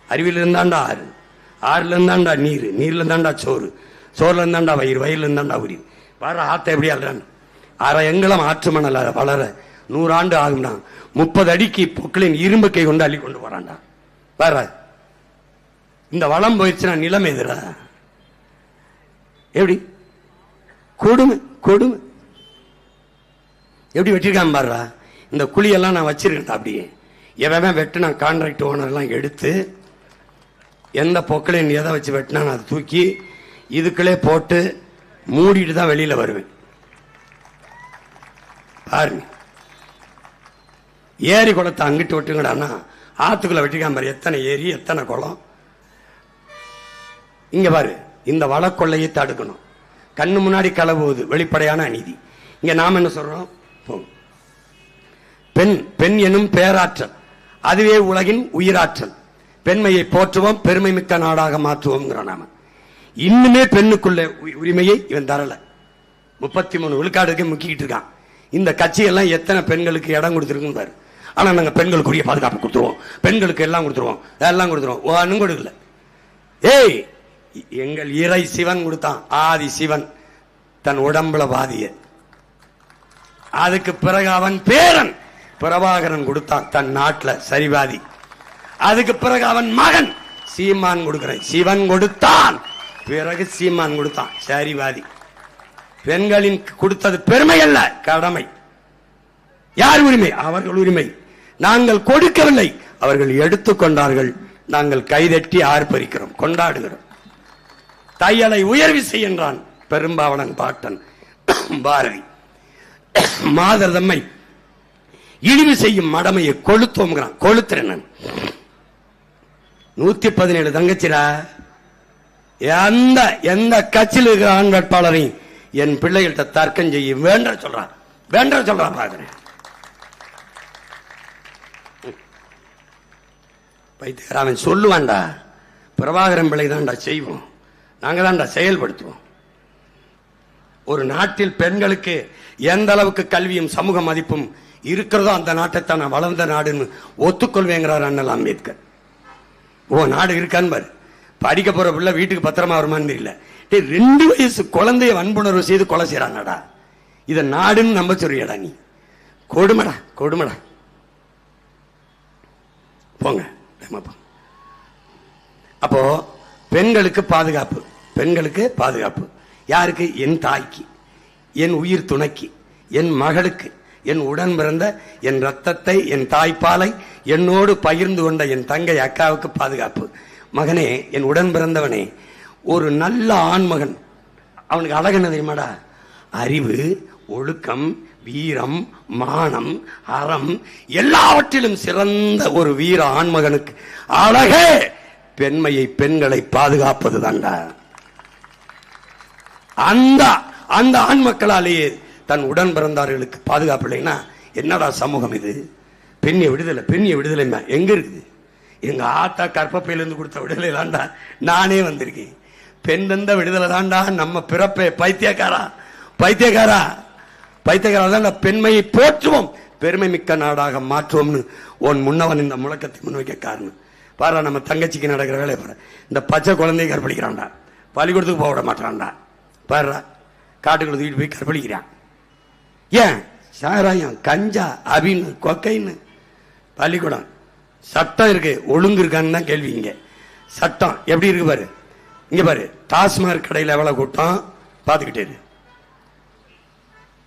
அருவியில் இருந்தாண்டா ஆறு, ஆறுல இருந்தாண்டா நீர், நீர்ல இருந்தாண்டா சோறு, சோறுல இருந்தாண்டா வயிறு, வயிறுல இருந்தாண்டா உரி. பாரு ஆத்த எப்படி அல்றான். அரை எங்கலம் ஆற்று மணல் வளர 100 ஆண்டு ஆகும்னா 30 அடிக்கு பொக்களின் இரும்பு கை கொண்டு அள்ளி கொண்டு போறான்டா. பாரு, இந்த வளம் போயிடுச்சுன்னா நிலம் எதிரா எப்படி கொடுமை கொடுமை எப்படி வெட்டிருக்கான் பாருடா. இந்த குழியெல்லாம் நான் வச்சிருக்கேன். அப்படியே எவன் வெட்டினா கான்ட்ராக்ட் ஓனர் எல்லாம் எடுத்து எந்த பொக்களின் எதை வச்சு வெட்டினா அதை தூக்கி இதுக்குள்ளே போட்டு மூடிட்டு தான் வெளியில வருவேன். பாருங்க, ஏரி குளத்தை அங்கிட்டு விட்டுங்கடான்னா ஆத்துக்குள்ள வெட்டிக்காம பாரு. எத்தனை ஏரி, எத்தனை குளம். இங்க பாரு, இந்த வளக்கொள்ளையை தடுக்கணும். கண்ணு முன்னாடி களவுவது வெளிப்படையான அநீதி. இங்க நாம் என்ன சொல்றோம்? பெண் பெண் எனும் பேராற்றல், அதுவே உலகின் உயிராற்றல். பெண்மையை போற்றுவோம், பெருமை மிக்க நாடாக மாற்றுவோம். நாம இன்னுமே பெண்ணுக்குள்ள உரிமையை இவன் தரல. 33 விழுக்காடுக்கு முக்கிட்டு இருக்கான். இந்த கட்சியெல்லாம் எத்தனை பெண்களுக்கு இடம் கொடுத்துருக்குன்னு பாரு. ஆனா நாங்க பெண்களுக்குரிய பாதுகாப்பு கொடுத்துருவோம், பெண்களுக்கு எல்லாம் கொடுத்துருவோம், எல்லாம் கொடுத்துருவோம். ஒன்னும் கொடுக்கல. ஏய், எங்கள் இறை சிவன் கொடுத்தான். ஆதி சிவன் தன் உடம்புல பாதிய. அதுக்கு பிறகு அவன் பேரன் பிரபாகரன் கொடுத்தான் தன் நாட்டுல சரிவாதி. அதுக்கு பிறகு அவன் மகன் சீமான் கொடுக்கிறேன். சிவன் கொடுத்தான், பிறகு சீமான் கொடுத்தான் சரிவாதி. பெண்களின் கொடுத்தது பெருமை அல்ல, கடமை. யார் உரிமை? அவர்கள் உரிமை. நாங்கள் கொடுக்கவில்லை, அவர்கள் எடுத்துக்கொண்டார்கள். நாங்கள் கைதட்டி ஆர்ப்பரிக்கிறோம், கொண்டாடுகிறோம். தையலை உயர்வி செய்கின்றான் பெரும்பாவனன் பாட்டன் பாரதி. மாதர் தம்மை இழிவு செய்யும் மடமையை கொளுத்தோம்கிறான். கொளுத்துறேன். 117 தங்கச்சிரா. எந்த கட்சியில் இருக்கிற ஆண் வேட்பாளரையும் என் பிள்ளைகள்கிட்ட தர்க்கம் செய்ய வேண்ட சொல்றான், வேண்ட சொல்றான். பாக்குறேன் பைத்தியக்காரன் சொல்லுவான்டா. பிரபாகரன் பிள்ளை தான்டா செய்வோம், நாங்க தான்டா செயல்படுத்துவோம். ஒரு நாட்டில் பெண்களுக்கு எந்த அளவுக்கு கல்வியும் சமூக மதிப்பும் இருக்கிறதோ அந்த நாட்டை தான் வளர்ந்த நாடுன்னு ஒத்துக்கொள்வேங்கிறார் அண்ணல் அம்பேத்கர். ஓ நாடு இருக்கான்னு பாரு. படிக்க போற பிள்ளை வீட்டுக்கு பத்திரமா வருமானு தெரியல. 2 வயசு குழந்தைய வன்புணர்வு செய்து கொலை செய்யறாங்கடா. இத நாடுன்னு நம்ப சொல்றியடா நீ? கொடுமடா, கொடுமடா. போங்க. அப்போ பெண்களுக்கு பாதுகாப்பு, பெண்களுக்கு பாதுகாப்பு. யாருக்கு? என் தாய்க்கு, என் உயிர் துணைக்கு, என் மகளுக்கு, என் உடன் பிறந்த என் ரத்தத்தை, என் தாய்ப்பாலை என்னோடு பகிர்ந்து கொண்ட என் தங்கை அக்காவுக்கு பாதுகாப்பு. மகனே, என் உடன் பிறந்தவனே, ஒரு நல்ல ஆண்மகன் அவனுக்கு அழகு என்ன தெரியுமாடா? அறிவு, ஒழுக்கம், வீரம், மானம், அறம் எல்லாவற்றிலும் சிறந்த ஒரு வீர ஆண்மகனுக்கு அழகே பெண்மையை, பெண்களை பாதுகாப்பது தான்டா. அந்த ஆண் மக்களாலேயே தன் உடன் பிறந்தார்களுக்கு பாதுகாப்பு இல்லைன்னா என்னடா சமூகம் இது? பெண்ணிய விடுதலை, பெண்ணிய விடுதலை எங்க இருக்குது? எங்க ஆத்தா கற்பப்பையிலிருந்து கொடுத்த விடுதலை தாண்டா நானே வந்திருக்கேன். பெண் தந்த விடுதலை தாண்டா நம்ம பிறப்பே. பைத்தியக்காரா, பைத்தியக்காரா, பைத்தியக்காரா தான் பெண்மையை போற்றுவோம், பெருமை மிக்க நாடாக மாற்றுவோம்னு உன் முன்னவன் இந்த முழக்கத்தை முன்வைக்க காரணம். பாரு, நம்ம தங்கச்சிக்கு நடக்கிற வேலையை பாரு. இந்த பச்சை குழந்தைய கற்பழிக்கிறான்டா, பள்ளிக்கூடத்துக்கு போக விட மாட்டான்டா. பாருடா, காட்டுக்குள்ள தூக்கிட்டு போய் கற்பழிக்கிறான். ஏன்? சாராயம், கஞ்சா, அபின்னு, கொக்கைன்னு. பள்ளிக்கூடம் சட்டம் இருக்கு, ஒழுங்கு இருக்கான்னு தான் கேள்வி. இங்க சட்டம் எப்படி இருக்கு பாரு. இங்க பாரு, டாஸ்மாக் கடையில் எவ்வளவு கூட்டம் பார்த்துக்கிட்டே.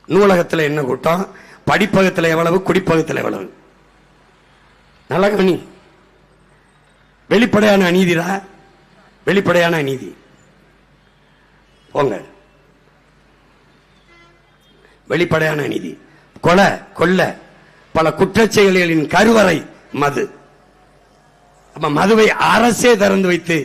நூலகத்தில் என்ன கூட்டம், படிப்பகத்தில் எவ்வளவு, குடிப்பகத்தில் எவ்வளவு. நல்ல கவனி. வெளிப்படையான அநீதிடா, வெளிப்படையான அநீதி. போங்க, வெளிப்படையான அநீதி. கொலை, கொள்ள, பல குற்றச்செயல்களின் கருவறை மது. மதுவை அரசே திறந்து வைத்து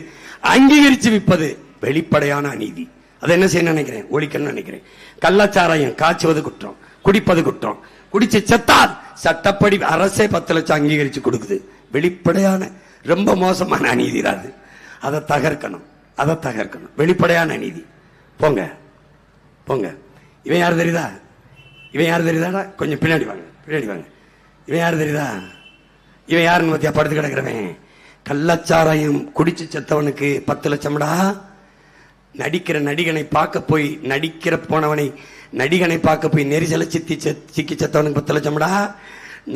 அங்கீகரித்து விற்பது வெளிப்படையான அநீதி. அதை என்ன செய்ய நினைக்கிறேன்? ஒழிக்கணும்னு நினைக்கிறேன். கள்ளச்சாராயம் காய்ச்சுவது குற்றம், குடிப்பது குற்றம். குடிச்சு செத்தால் சட்டப்படி அரசே 10 லட்சம் அங்கீகரிச்சு கொடுக்குது. வெளிப்படையான ரொம்ப மோசமான அநீதி அது. அதை தகர்க்கணும், அதை தகர்க்கணும். வெளிப்படையான அநீதி. போங்க, போங்க. இவன் யாரு தெரியுதா? இவன் யாரு தெரியுதாடா? கொஞ்சம் பின்னாடி வாங்க, பின்னாடி வாங்க. இவன் யாரு தெரியுதா? இவன் யாருன்னு பத்தியா? படுத்து கிடக்கிறவன். கள்ளச்சாராயம் குடிச்சு செத்தவனுக்கு 10 லட்சம்டா. நடிக்கிற நடிகனை பார்க்க போய், நடிக்கிற போனவனை நடிகனை பார்க்க போய் நெரிசலை சிக்கி செத்தவனுக்கு 10 லட்சம்டா.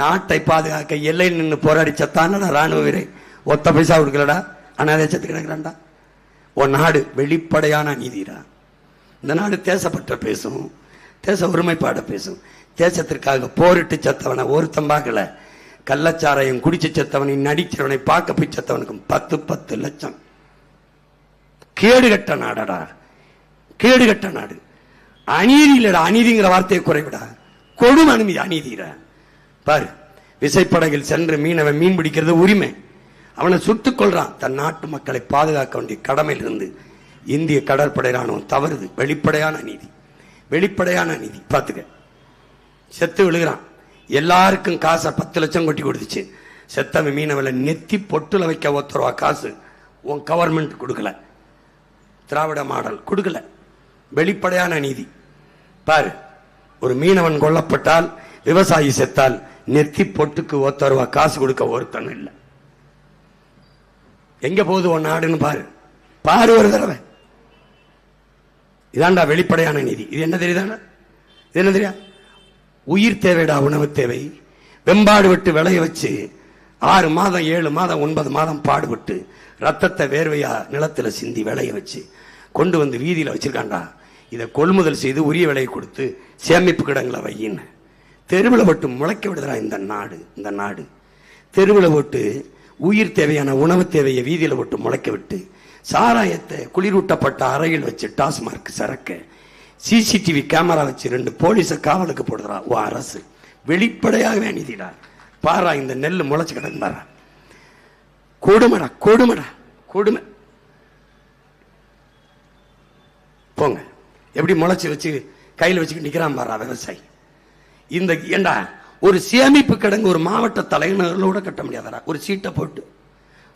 நாட்டை பாதுகாக்க எல்லையில் நின்று போராடி செத்தான ராணுவ வீரர் ஒத்த பைசா கொடுக்கலடா. ஆனா அதை செத்து கிடக்கிறான்டா. உன் நாடு வெளிப்படையான நீதிடா. இந்த நாடு தேசப்பற்ற பேசும், தேச ஒருமைப்பாட பேசும். தேசத்திற்காக போரிட்டு செத்தவனை ஒருத்தம் பார்க்கல. கள்ளச்சாராயம் குடிச்சு செத்தவனை, நடிக்கிறவனை பார்க்க போய் செத்தவனுக்கும் 10 லட்சம். கேடுகட்ட நாடடா, கேடுகட்ட நாடு. அநீதி இல்லடா, அநீதிங்கிற வார்த்தையை குறைவிடா. கொடும் அநீதிடா. பாரு, விசைப்படகில் சென்று மீனவன் மீன் பிடிக்கிறது உரிமை. அவனை சுட்டுக் கொள்றான். தன் நாட்டு மக்களை பாதுகாக்க வேண்டிய கடமையில் இருந்து இந்திய கடற்படை ராணுவம் தவறுது. வெளிப்படையான நீதி, வெளிப்படையான நீதி. பாத்துக்க, செத்து விழுகிறான். எல்லாருக்கும் காசை 10 லட்சம் கொட்டி கொடுத்துச்சு. செத்தவன் மீனவளை நெத்தி பொட்டுல வைக்க 1 ரூபா காசு உன் கவர்மெண்ட் கொடுக்கல. திராவிட மாடல் கொடுக்கல. வெளிப்படையான நீதி. பாரு, ஒரு மீனவன் கொல்லப்பட்டால், விவசாயி செத்தால், நெத்தி பொட்டுக்கு ஒருத்தருவா காசு கொடுக்க ஒருத்தனும் இல்லை. எங்க போகுது உன் நாடுன்னு பாரு, பாரு ஒரு தடவை. இதாண்டா வெளிப்படையான நீதி. இது என்ன தெரியுதாண்டா? இது என்ன தெரியா? உயிர் தேவைடா, உணவு தேவை. வெம்பாடு விட்டு விளைய வச்சு 6 மாதம் 7 மாதம் 9 மாதம் பாடுபட்டு ரத்தத்தை வேர்வையா நிலத்துல சிந்தி விளைய வச்சு கொண்டு வந்து வீதியில வச்சிருக்காண்டா. இதை கொள்முதல் செய்து உரிய விலையை கொடுத்து சேமிப்பு கிடங்களை வையின்னு தெருவில் போட்டு முளைக்க விடுறா இந்த நாடு. இந்த நாடு தெருவில் போட்டு உயிர் தேவையான உணவு தேவையை வீதியில போட்டு முளைக்க விட்டு சாராயத்தை குளிரூட்டப்பட்ட அறையில் வச்சு டாஸ்மார்க் சரக்க சிசிடிவி கேமரா வச்சு 2 போலீஸை காவலுக்கு போடுறா உன் அரசு. வெளிப்படையாகவே நீதிடா. பாரா, இந்த நெல் முளைச்சு கிடக்கு பாரா. கொடுமடா, கொடுமடா, கொடுமை. போங்க, எப்படி முளைச்சு வச்சு கையில் வச்சுக்கிட்டு நிக்கிறான் பாரா விவசாயி. இந்த ஏண்டா ஒரு சேமிப்பு கிடங்கு ஒரு மாவட்ட தலைநகரோட கட்ட முடியாதடா. ஒரு சீட்டை போட்டு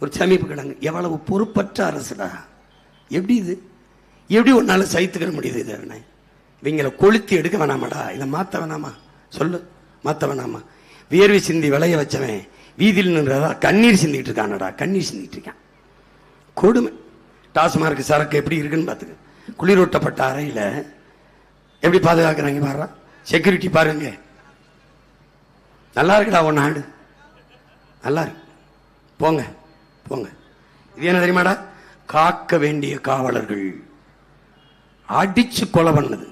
ஒரு சேமிப்பு கிடங்கு. எவ்வளவு பொறுப்பற்ற அரசுடா. எப்படி இது? எப்படி ஒரு நாள் சைத்துக்கிற முடியுது? இது இவங்களை கொளுத்தி எடுக்க வேணாமாடா? இதை மாற்ற வேணாமா? சொல்லு, மாற்ற வேணாமா? வியர்வை சிந்தி விளைய வச்சவன் வீதியில் நின்றதா கண்ணீர் சிந்திட்டு இருக்கானடா. கண்ணீர் சிந்திட்டு இருக்கான். கொடுமை. டாஸ்மார்க் சரக்கு எப்படி இருக்குன்னு பார்த்துக்க. குளிரூட்டப்பட்ட அறையில எப்படி பாதுகாக்கிறாங்க பாரு. செக்யூரிட்டி பாருங்க. நல்லா இருக்குடா உன் நாடு, நல்லா இருக்கு. போங்க போங்க. இது என்ன தெரியுமாடா? காக்க வேண்டிய காவலர்கள் அடிச்சு கொலை பண்ணது.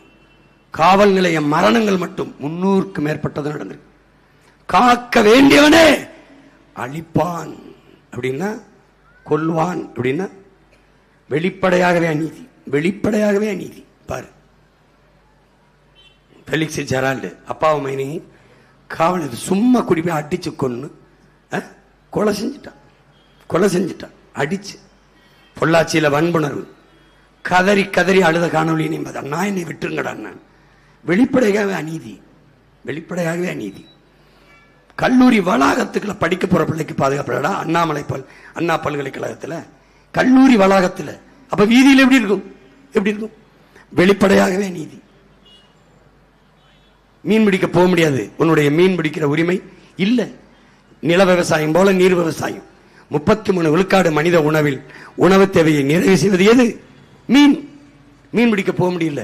காவல் நிலைய மரணங்கள் மட்டும் 300க்கு மேற்பட்டது நடந்திருக்கு. காக்க வேண்டியவனே அழிப்பான் அப்படின்னா, கொல்வான் அப்படின்னா வெளிப்படையாகவே அநீதி. வெளிப்படையாகவே அநீதி. பாரு, பெலிக்ஸ் ஜெரால்டு அப்பாவை மைனி காவலர் சும்மா குடி போய் அடிச்சு கொன்னு கொலை செஞ்சுட்டான். கொலை செஞ்சுட்டான் அடிச்சு. பொள்ளாச்சியில வன்புணர்வு. கதறி கதறி அழுத காணொலி நான் என்னை விட்டுருங்கடா. நான் வெளிப்படையாகவே அநீதி. வெளிப்படையாகவே அநீதி. கல்லூரி வளாகத்துக்குள்ள படிக்க போற பிள்ளைக்கு பாதுகாப்படா. அண்ணா பல்கலைக்கழகத்துல கல்லூரி வளாகத்துல. அப்ப வீதியில் எப்படி இருக்கும்? எப்படி இருக்கும்? வெளிப்படையாகவே நீதி. மீன் பிடிக்க போக முடியாது. உன்னுடைய மீன் பிடிக்கிற உரிமை இல்ல. நில விவசாயம் போல நீர் விவசாயம். 33 விழுக்காடு மனித உணவில் உணவு தேவையை நிறைவு செய்வது எது? மீன். மீன் பிடிக்க போக முடியல.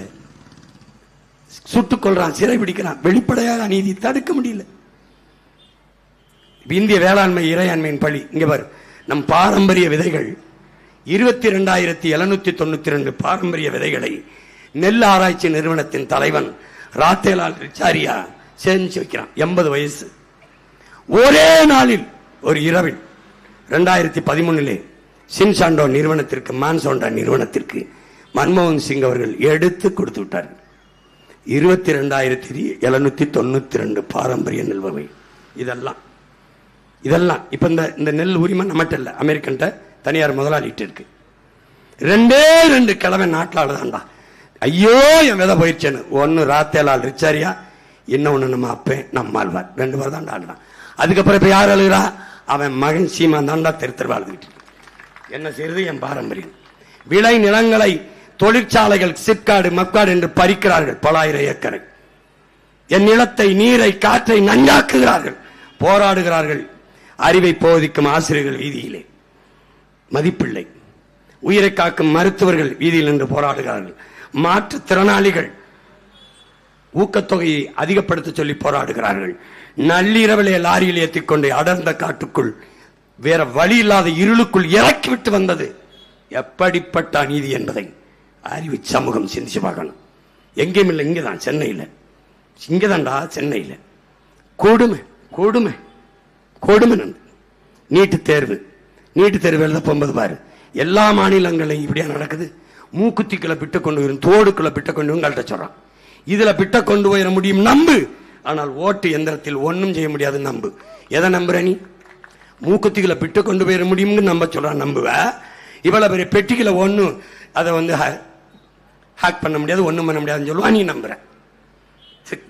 சுட்டுக் கொள்றான், சிறை பிடிக்கிறான். வெளிப்படையாக நீதி தடுக்க முடியல. இந்திய வேளாண்மை இறையாண்மையின் பழி. இங்க பாரு, நம் பாரம்பரிய விதைகள் 22,792 பாரம்பரிய விதைகளை நெல் ஆராய்ச்சி நிறுவனத்தின் தலைவன் ராத்தேலால் ரிச்சாரியா சேமிச்சு வைக்கிறான். 80 வயசு. ஒரே நாளில், ஒரு இரவில் 2013 சின்சாண்டோ நிறுவனத்திற்கு, மான்சோண்டா நிறுவனத்திற்கு மன்மோகன் சிங் அவர்கள் எடுத்து கொடுத்து விட்டார்கள். 22,792 பாரம்பரிய நெல் வகை. இதெல்லாம் இப்ப இந்த நெல் உரிமை நம்மகிட்ட இல்ல, அமெரிக்கன்ட்ட தனியார் முதலாளிட்டு இருக்கு. 2 கிழமை நாட்டில் தான்டா. ஐயோ என் விதை போயிடுச்சேன்னு. ஒன்னு ராத்தேலால் ரிச்சாரியா, இன்னொன்னு நம்ம அப்பேன் நம்மாழ்வார். 2 பேர் தான் ஆடுறான். அதுக்கப்புறம் இப்ப யார் அழுகிறா? அவன் மகன் சீமான் தான்டா தெரு வாழ்ந்துட்டு. என்ன செய்யறது? என் பாரம்பரியம். விளை நிலங்களை தொழிற்சாலைகள் சிப்காடு மப்காடு என்று பறிக்கிறார்கள். பல ஆயிரம் ஏக்கரை. என் நிலத்தை, நீரை, காற்றை நஞ்சாக்குகிறார்கள். போராடுகிறார்கள். அறிவை போதிக்கும் ஆசிரியர்கள் வீதியிலே மதிப்பில்லை. உயிரை காக்கும் மருத்துவர்கள் வீதியில் நின்று போராடுகிறார்கள். மாற்றுத்திறனாளிகள் ஊக்கத்தொகையை அதிகப்படுத்த சொல்லி போராடுகிறார்கள். நள்ளிரவிலே லாரியில் ஏற்றிக்கொண்டு அடர்ந்த காட்டுக்குள் வேற வழி இல்லாத இருளுக்குள் இறக்கிவிட்டு வந்தது எப்படிப்பட்ட அநீதி என்பதை அறிவு சமூகம் சிந்திச்சு பார்க்கணும். எங்கேயும் இல்லை, இங்கதான் சென்னையில். இங்கதான்டா சென்னையில். கொடுமை கொடுமை கொடுமை. நீட்டு தேர்வு எழுத போகும்போது பாரு, எல்லா மாநிலங்களையும் இப்படியா நடக்குது. மூக்குத்திக்குள்ள பிட்ட கொண்டு வரும், தோடுக்குள்ள பிட்ட கொண்டு உங்கள்கிட்ட சொல்றான். இதுல பிட்ட கொண்டு போயிட முடியும் நம்பு. ஆனால் ஓட்டு எந்திரத்தில் ஒன்னும் செய்ய முடியாது நம்பு. எதை நம்புற நீ? மூக்குத்திக்குள்ள பிட்ட கொண்டு போயிட முடியும்னு நம்ப சொல்றான். நம்புவ? இவ்வளவு பெரிய பெட்டிக்குள்ள ஒண்ணு அதை ஹேக் பண்ண முடியாது, ஒண்ணும் பண்ண முடியாதுன்னு சொல்லுவா. நீ நம்புற?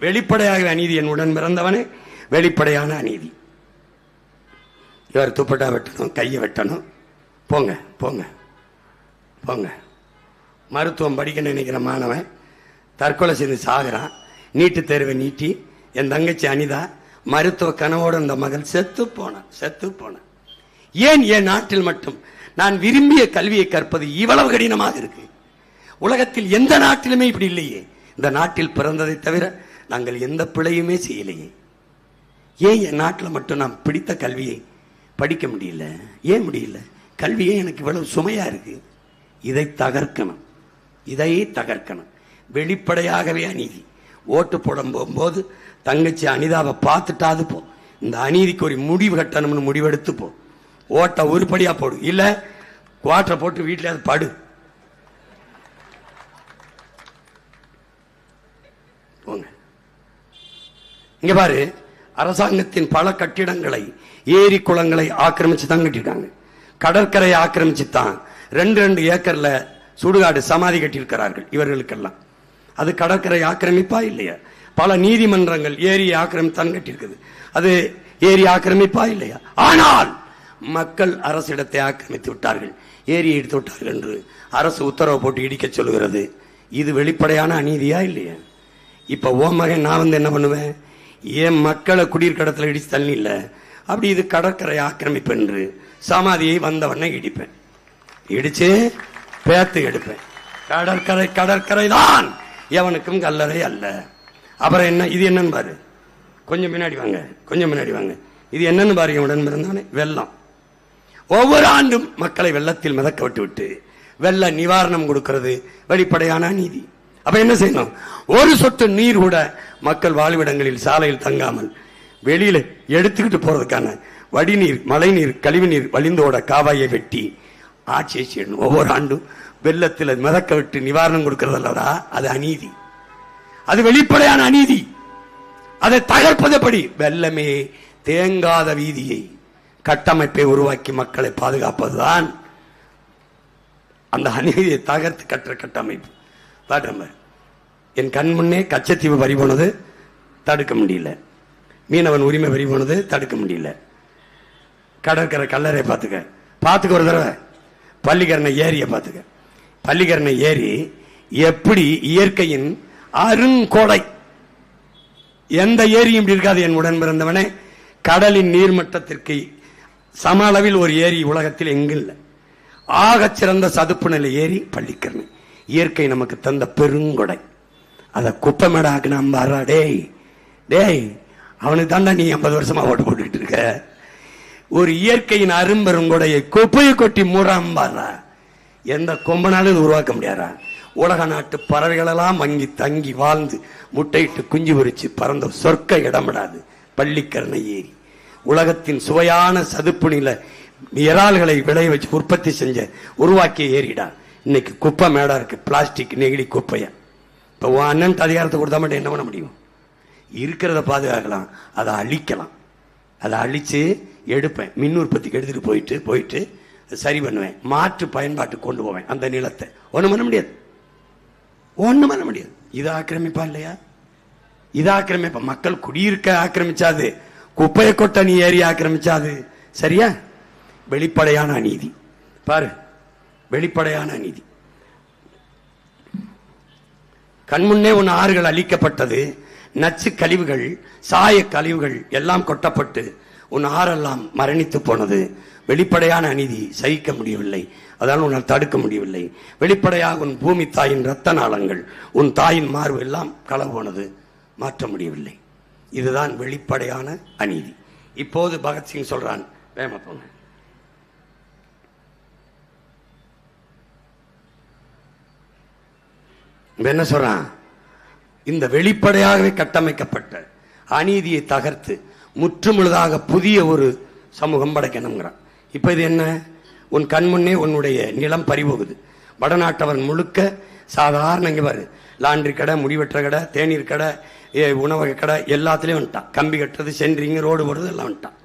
வெளிப்படையாக அநீதி. என் உடன் பிறந்தவனே, வெளிப்படையான அநீதி. இவர் துப்பட்டா வெட்டணும், கையை வெட்டணும். போங்க போங்க போங்க. மருத்துவம் படிக்க நினைக்கிற மாணவன் தற்கொலை செய்து சாகுறான். நீட்டு தேர்வை நீட்டி என் தங்கச்சி அனிதா மருத்துவ கனவோடு அந்த மகள் செத்து போனான். ஏன் என் நாட்டில் மட்டும் நான் விரும்பிய கல்வியை கற்பது இவ்வளவு கடினமாக இருக்கு? உலகத்தில் எந்த நாட்டிலுமே இப்படி இல்லையே. இந்த நாட்டில் பிறந்ததை தவிர நாங்கள் எந்த பிழையுமே செய்யலையே. ஏன் என் நாட்டில் மட்டும் நான் பிடித்த கல்வியை படிக்க முடியல? ஏன் முடியல? கல்வியே எனக்கு இவ்வளவு சுமையா இருக்கு. இதை தகர்க்கணும். வெளிப்படையாகவே அநீதி. ஓட்டு போட போகும்போது தங்கச்சி அனிதாவை பார்த்துட்டாது போ. இந்த அநீதிக்கு ஒரு முடிவு கட்டணும்னு முடிவெடுத்து போ. ஓட்ட உருப்படியா போடு, இல்ல குவாட்டரை போட்டு வீட்டில் அது படு. இங்க பாரு, அரசாங்கத்தின் பல கட்டிடங்களை ஏரி குளங்களை ஆக்கிரமிச்சு தான் கட்டிருக்காங்க. கடற்கரையை ஆக்கிரமிச்சு தான் 2 ஏக்கர்ல சுடுகாடு சமாதி கட்டியிருக்கிறார்கள் இவர்களுக்கெல்லாம். அது கடற்கரை ஆக்கிரமிப்பா இல்லையா? பல நீதிமன்றங்கள் ஏரியை ஆக்கிரமித்தான் கட்டியிருக்குது. அது ஏரி ஆக்கிரமிப்பா இல்லையா? ஆனால் மக்கள் அரசிடத்தை ஆக்கிரமித்து விட்டார்கள், ஏரியை எடுத்து விட்டார்கள் என்று அரசு உத்தரவு போட்டு இடிக்க சொல்லுகிறது. இது வெளிப்படையான அநீதியா இல்லையா? இப்ப ஓ மகன் நான் என்ன பண்ணுவேன்? ஏன் மக்களை குடியிருக்கிடத்துல இடிச்சு தள்ளி இல்ல, அப்படி இது கடற்கரை ஆக்கிரமிப்பு என்று சமாதியை வந்தவண்ணை இடிப்பேன், இடிச்சு பேத்து எடுப்பேன். கடற்கரை தான் எவனுக்கும் கல்லறை அல்ல. அப்புறம் என்ன? இது என்னன்னு பாரு, கொஞ்சம் முன்னாடி வாங்க. இது என்னன்னு பாருங்க. உடன் பிறந்தவனே வெள்ளம். ஒவ்வொரு ஆண்டும் மக்களை வெள்ளத்தில் மிதக்க விட்டு வெள்ள நிவாரணம் கொடுக்கிறது வெளிப்படையான நீதி. அப்ப என்ன செய்யணும்? ஒரு சொட்டு நீர் கூட மக்கள் வாழ்விடங்களில் சாலையில் தங்காமல் வெளியில எடுத்துக்கிட்டு போறதுக்கான வடிநீர், மழைநீர், கழிவுநீர் வழிந்தோட காவாயை வெட்டி ஆட்சியை செய்யணும். ஒவ்வொரு ஆண்டும் வெள்ளத்தில் மிதக்க விட்டு நிவாரணம் கொடுக்கிறது அல்லடா, அது அநீதி. அது வெளிப்படையான அநீதி. அதை தகர்ப்பதுபடி வெள்ளமே தேங்காத வீதியை கட்டமைப்பை உருவாக்கி மக்களை பாதுகாப்பதுதான் அந்த அநீதியை தகர்த்து கட்டுற கட்டமைப்பு. என் கண் முன்னே கச்சத்தீவு வரி போனது தடுக்க முடியல, மீனவன் உரிமை வரி போனது தடுக்க முடியல. கடற்கரை கல்லறை பார்த்துக்க ஒரு தடவை. பள்ளிக்கரணை ஏரியை பார்த்துக்க. பள்ளிக்கரணை ஏரி எப்படி இயற்கையின் அருங்கொடை. எந்த ஏரியும் இப்படி இருக்காது என் உடன் பிறந்தவனே. கடலின் நீர்மட்டத்திற்கு சம அளவில் ஒரு ஏரி உலகத்தில் எங்கும் இல்லை. ஆகச் சிறந்த சதுப்பு நிலை ஏரி பள்ளிக்கரணை. இயற்கை நமக்கு தந்த பெருங்கொடை. அதை குப்பமேடாக்கு நம்பாரா? டேய் அவனுக்கு தாண்டா நீ 50 வருஷமா ஓட்டு போட்டுக்கிட்டு இருக்க. ஒரு இயற்கையின் அரும்பெருங்கொடையை குப்பையை கொட்டி மூடாம்பாரா? எந்த கொம்பனாலும் உருவாக்க முடியாதா? உலக நாட்டு பறவைகளெல்லாம் வங்கி தங்கி வாழ்ந்து முட்டையிட்டு குஞ்சு பொறிச்சு பறந்த சொர்க்க இடமிடாது பள்ளிக்கரணை ஏரி. உலகத்தின் சுவையான சதுப்பு நில இறால்களை விளைய வச்சு உற்பத்தி செஞ்ச உருவாக்கிய ஏரிடா. இன்னைக்கு குப்பை மேடா இருக்கு, பிளாஸ்டிக் நெகிழி குப்பைய. இப்ப உன் அண்ணன் அதிகாரத்தை கொடுத்தா மட்டும் என்ன பண்ண முடியும்? இருக்கிறத பாதுகாக்கலாம், அதை அழிக்கலாம். அதை அழிச்சு எடுப்பேன், மின் உற்பத்திக்கு எடுத்துட்டு போயிட்டு சரி பண்ணுவேன், மாற்று பயன்பாட்டுக்கு கொண்டு போவேன் அந்த நிலத்தை. ஒண்ணும் பண்ண முடியாது. இது ஆக்கிரமிப்பா இல்லையா? இது ஆக்கிரமிப்பா. மக்கள் குடியிருக்க ஆக்கிரமிச்சாது, குப்பையை கொட்ட நீ ஏறி ஆக்கிரமிச்சாது சரியா? வெளிப்படையான அநீதி பாரு, வெளிப்படையான அநீதி. கண்முன்னே உன் ஆறுகள் அழிக்கப்பட்டது, நச்சு கழிவுகள், சாய கழிவுகள் எல்லாம் கொட்டப்பட்டு உன் ஆறெல்லாம் மரணித்து போனது. வெளிப்படையான அநீதி சகிக்க முடியவில்லை, அதனால் உன்னால் தடுக்க முடியவில்லை. வெளிப்படையாக உன் பூமி தாயின் இரத்த நாளங்கள், உன் தாயின் மார்பு எல்லாம் களவு போனது, மாற்ற முடியவில்லை. இதுதான் வெளிப்படையான அநீதி. இப்போது பகத்சிங் சொல்றான், வேமா போங்க. என்ன சொல்றான்? இந்த வெளிப்படையாகவே கட்டமைக்கப்பட்ட அநீதியை தகர்த்து முற்றுமுழுதாக புதிய ஒரு சமூகம் படைக்கணுங்கிறான். இப்ப இது என்ன? உன் கண்முன்னே உன்னுடைய நிலம் பறிபோகுது. வடநாட்டவன் முழுக்க சாதாரண இங்க பாரு, லாண்டரி கடை, முடிவெற்ற கடை, தேநீர் கடை, உணவக கடை எல்லாத்துலயும் வந்துட்டான். கம்பி கட்டுறது, சென்ட்ரிங், ரோடு போடுறது எல்லாம் வந்துட்டான்.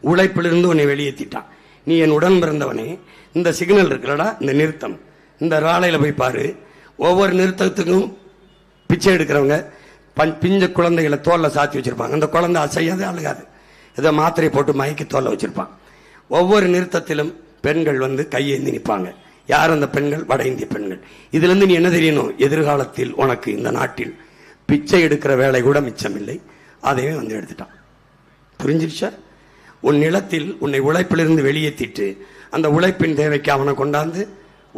உழைப்பிலிருந்து உன்னை வெளியேற்றிட்டான். நீ என் உடன் பிறந்தவனே, இந்த சிக்னல் இருக்குல்லடா, இந்த நிறுத்தம், இந்த ராலையில போய் பாரு. ஒவ்வொரு நிறுத்தத்துக்கும் பிச்சை எடுக்கிறவங்க பிஞ்ச குழந்தைகளை தோல்ல சாத்தி வச்சிருப்பாங்க. அந்த குழந்தை அசையாது, அழுகாது, ஏதோ மாத்திரை போட்டு மயக்கி தோல்ல வச்சிருப்பான். ஒவ்வொரு நிறுத்தத்திலும் பெண்கள் வந்து கையேந்தி நிற்பாங்க. யார் அந்த பெண்கள்? வட இந்திய பெண்கள். இதுல இருந்து நீ என்ன தெரியணும்? எதிர்காலத்தில் உனக்கு இந்த நாட்டில் பிச்சை எடுக்கிற வேலை கூட மிச்சமில்லை. அதையும் வந்து எடுத்துட்டான். புரிஞ்சிருச்சா? உன் நிலத்தில் உன்னை உழைப்பிலிருந்து வெளியேற்றிட்டு அந்த உழைப்பின் தேவைக்கு அவனை கொண்டாந்து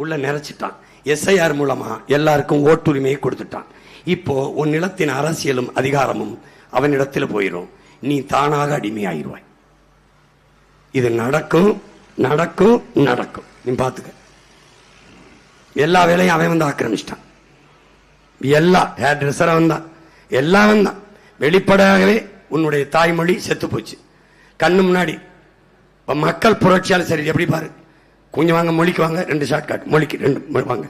உள்ள நிறைச்சிட்டான். எஸ்ஐஆர் மூலமா எல்லாருக்கும் ஓட்டுரிமையை கொடுத்துட்டான். இப்போ உன் நிலத்தின் அரசியலும் அதிகாரமும் அவனிடத்தில் போயிடும். நீ தானாக அடிமையாயிருவாய். இது நடக்கும் நடக்கும் நடக்கும். நீ பாத்துக்க. எல்லா வேலையும் அவன் வந்து ஆக்கிரமிச்சிட்டான். எல்லா ஹேர் ட்ரெஸ்ஸர் வந்தான், எல்லாம் வந்தான். வெளிப்படையாகவே உன்னுடைய தாய்மொழி செத்து போச்சு கண்ணு முன்னாடி. மக்கள் புரட்சியால் சரி எப்படி பாரு, கொஞ்சம் வாங்க மொழிக்கு வாங்க, 2 ஷார்ட் கட் மொழிக்கு 2 வாங்க.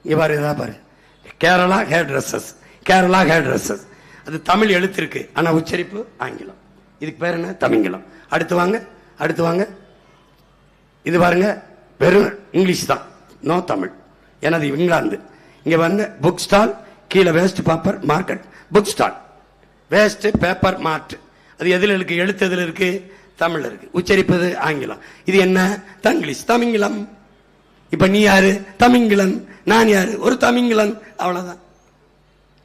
இங்க பாரு, இதா பாரு, Kerala hair dresses, Kerala hair dresses. அது தமிழ் எழுத்து இருக்கு, ஆனா உச்சரிப்பு ஆங்கிலம். இதுக்கு பேர் என்ன? தமிங்கிலம். அடுத்து வாங்க, அடுத்து வாங்க. இது பாருங்க, வெறும் இங்கிலீஷ் தான், நோ தமிழ். எனது இங்கிலாந்து. இங்க வந்து புக் ஸ்டால், கீழே waste paper market. Book stall, waste paper மார்ட். அது எதுல இருக்கு? எழுத்து எதுல இருக்கு? தமிழ்ல இருக்கு. உச்சரிப்பது ஆங்கிலம். இது என்ன? தங்கிலீஷ், தமிங்கிலம். இப்ப நீ யாரு? தமிங்கிலன். நான் யாரு? ஒரு தமிங்கிலன். அவ்வளவுதான்.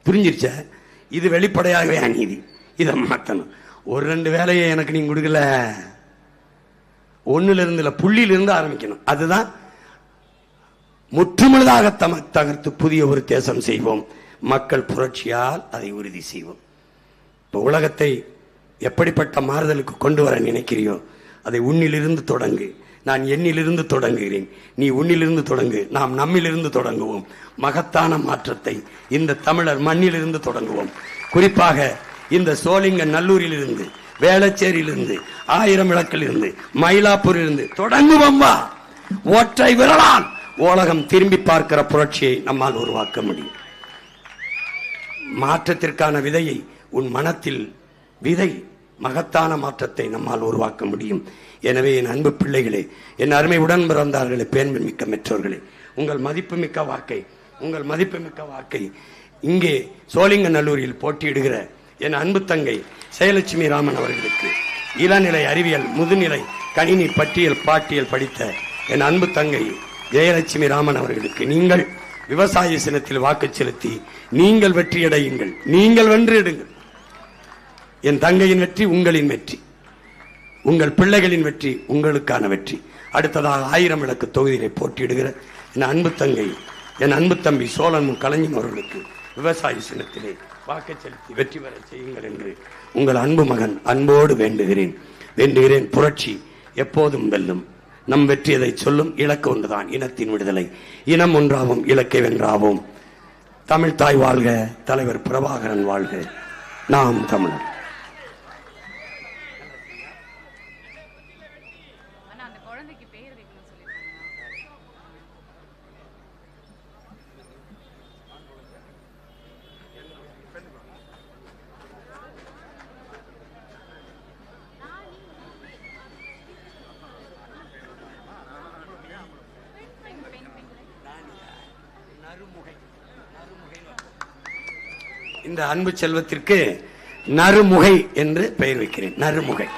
புரிஞ்சிருச்ச? இது வெளிப்படையாகவே அநீதி. இதை மாத்தணும். ஒரு 2 வேலையை எனக்கு நீங்க கொடுக்கல, ஒண்ணுல இருந்து இல்ல, புள்ளியில இருந்து ஆரம்பிக்கணும். அதுதான் முற்றுமுழுதாக தகர்த்து புதிய ஒரு தேசம் செய்வோம். மக்கள் புரட்சியால் அதை உறுதி செய்வோம். இப்போ உலகத்தை எப்படிப்பட்ட மாறுதலுக்கு கொண்டு வர நினைக்கிறியோ அதை உன்னிலிருந்து தொடங்கு. நான் என்னிலிருந்து தொடங்குகிறேன், நீ உன்னிலிருந்து தொடங்கு. நாம் நம்மிலிருந்து தொடங்குவோம். மகத்தான மாற்றத்தை இந்த தமிழர் மண்ணிலிருந்து தொடங்குவோம். குறிப்பாக இந்த சோளிங்க நல்லூரிலிருந்து, வேளச்சேரியிலிருந்து, 1000 விளக்கிலிருந்து, மயிலாப்பூரிலிருந்து தொடங்குவோம். வா, ஒற்றை விரலால் உலகம் திரும்பி பார்க்கிற புரட்சியை நம்மால் உருவாக்க முடியும். மாற்றத்திற்கான விதையை உன் மனத்தில் விதை. மகத்தான மாற்றத்தை நம்மால் உருவாக்க முடியும். எனவே என் அன்பு பிள்ளைகளே, என் அருமை உடன் பிறந்தார்களே, பேண்மை மிக்க மெற்றோர்களே, உங்கள் மதிப்புமிக்க வாக்கை, உங்கள் மதிப்புமிக்க வாக்கை இங்கே சோழிங்கநல்லூரில் போட்டியிடுகிற என் அன்பு தங்கை ஜெயலட்சுமி ராமன் அவர்களுக்கு, இளநிலை அறிவியல் முதுநிலை கணினி பட்டியல் பாட்டியல் படித்த என் அன்பு தங்கை ஜெயலட்சுமி ராமன் அவர்களுக்கு நீங்கள் விவசாய சின்னத்தில் வாக்கு செலுத்தி நீங்கள் வெற்றியடையுங்கள். நீங்கள் வென்றிடுங்கள். என் தங்கையின் வெற்றி உங்களின் வெற்றி, உங்கள் பிள்ளைகளின் வெற்றி உங்களுக்கான வெற்றி. அடுத்ததாக 1000 விளக்கு தொகுதியிலே போட்டியிடுகிற என் அன்பு தங்கை, என் அன்பு தம்பி சோழன் கலைஞன் அவர்களுக்கு விவசாய சின்னத்திலே வாக்கு செலுத்தி வெற்றி பெற செய்யுங்கள் என்று உங்கள் அன்பு மகன் அன்போடு வேண்டுகிறேன். புரட்சி எப்போதும் வெல்லும். நம் வெற்றியதை சொல்லும். இலக்கு ஒன்றுதான், இனத்தின் விடுதலை. இனம் ஒன்றாவும், இலக்கை வென்றாவோம். தமிழ் தாய் வாழ்க, தலைவர் பிரபாகரன் வாழ்க. நாம் தமிழர். இந்த அன்பு செல்வத்திற்கு நறுமுகை என்று பெயர் வைக்கிறேன். நறுமுகை.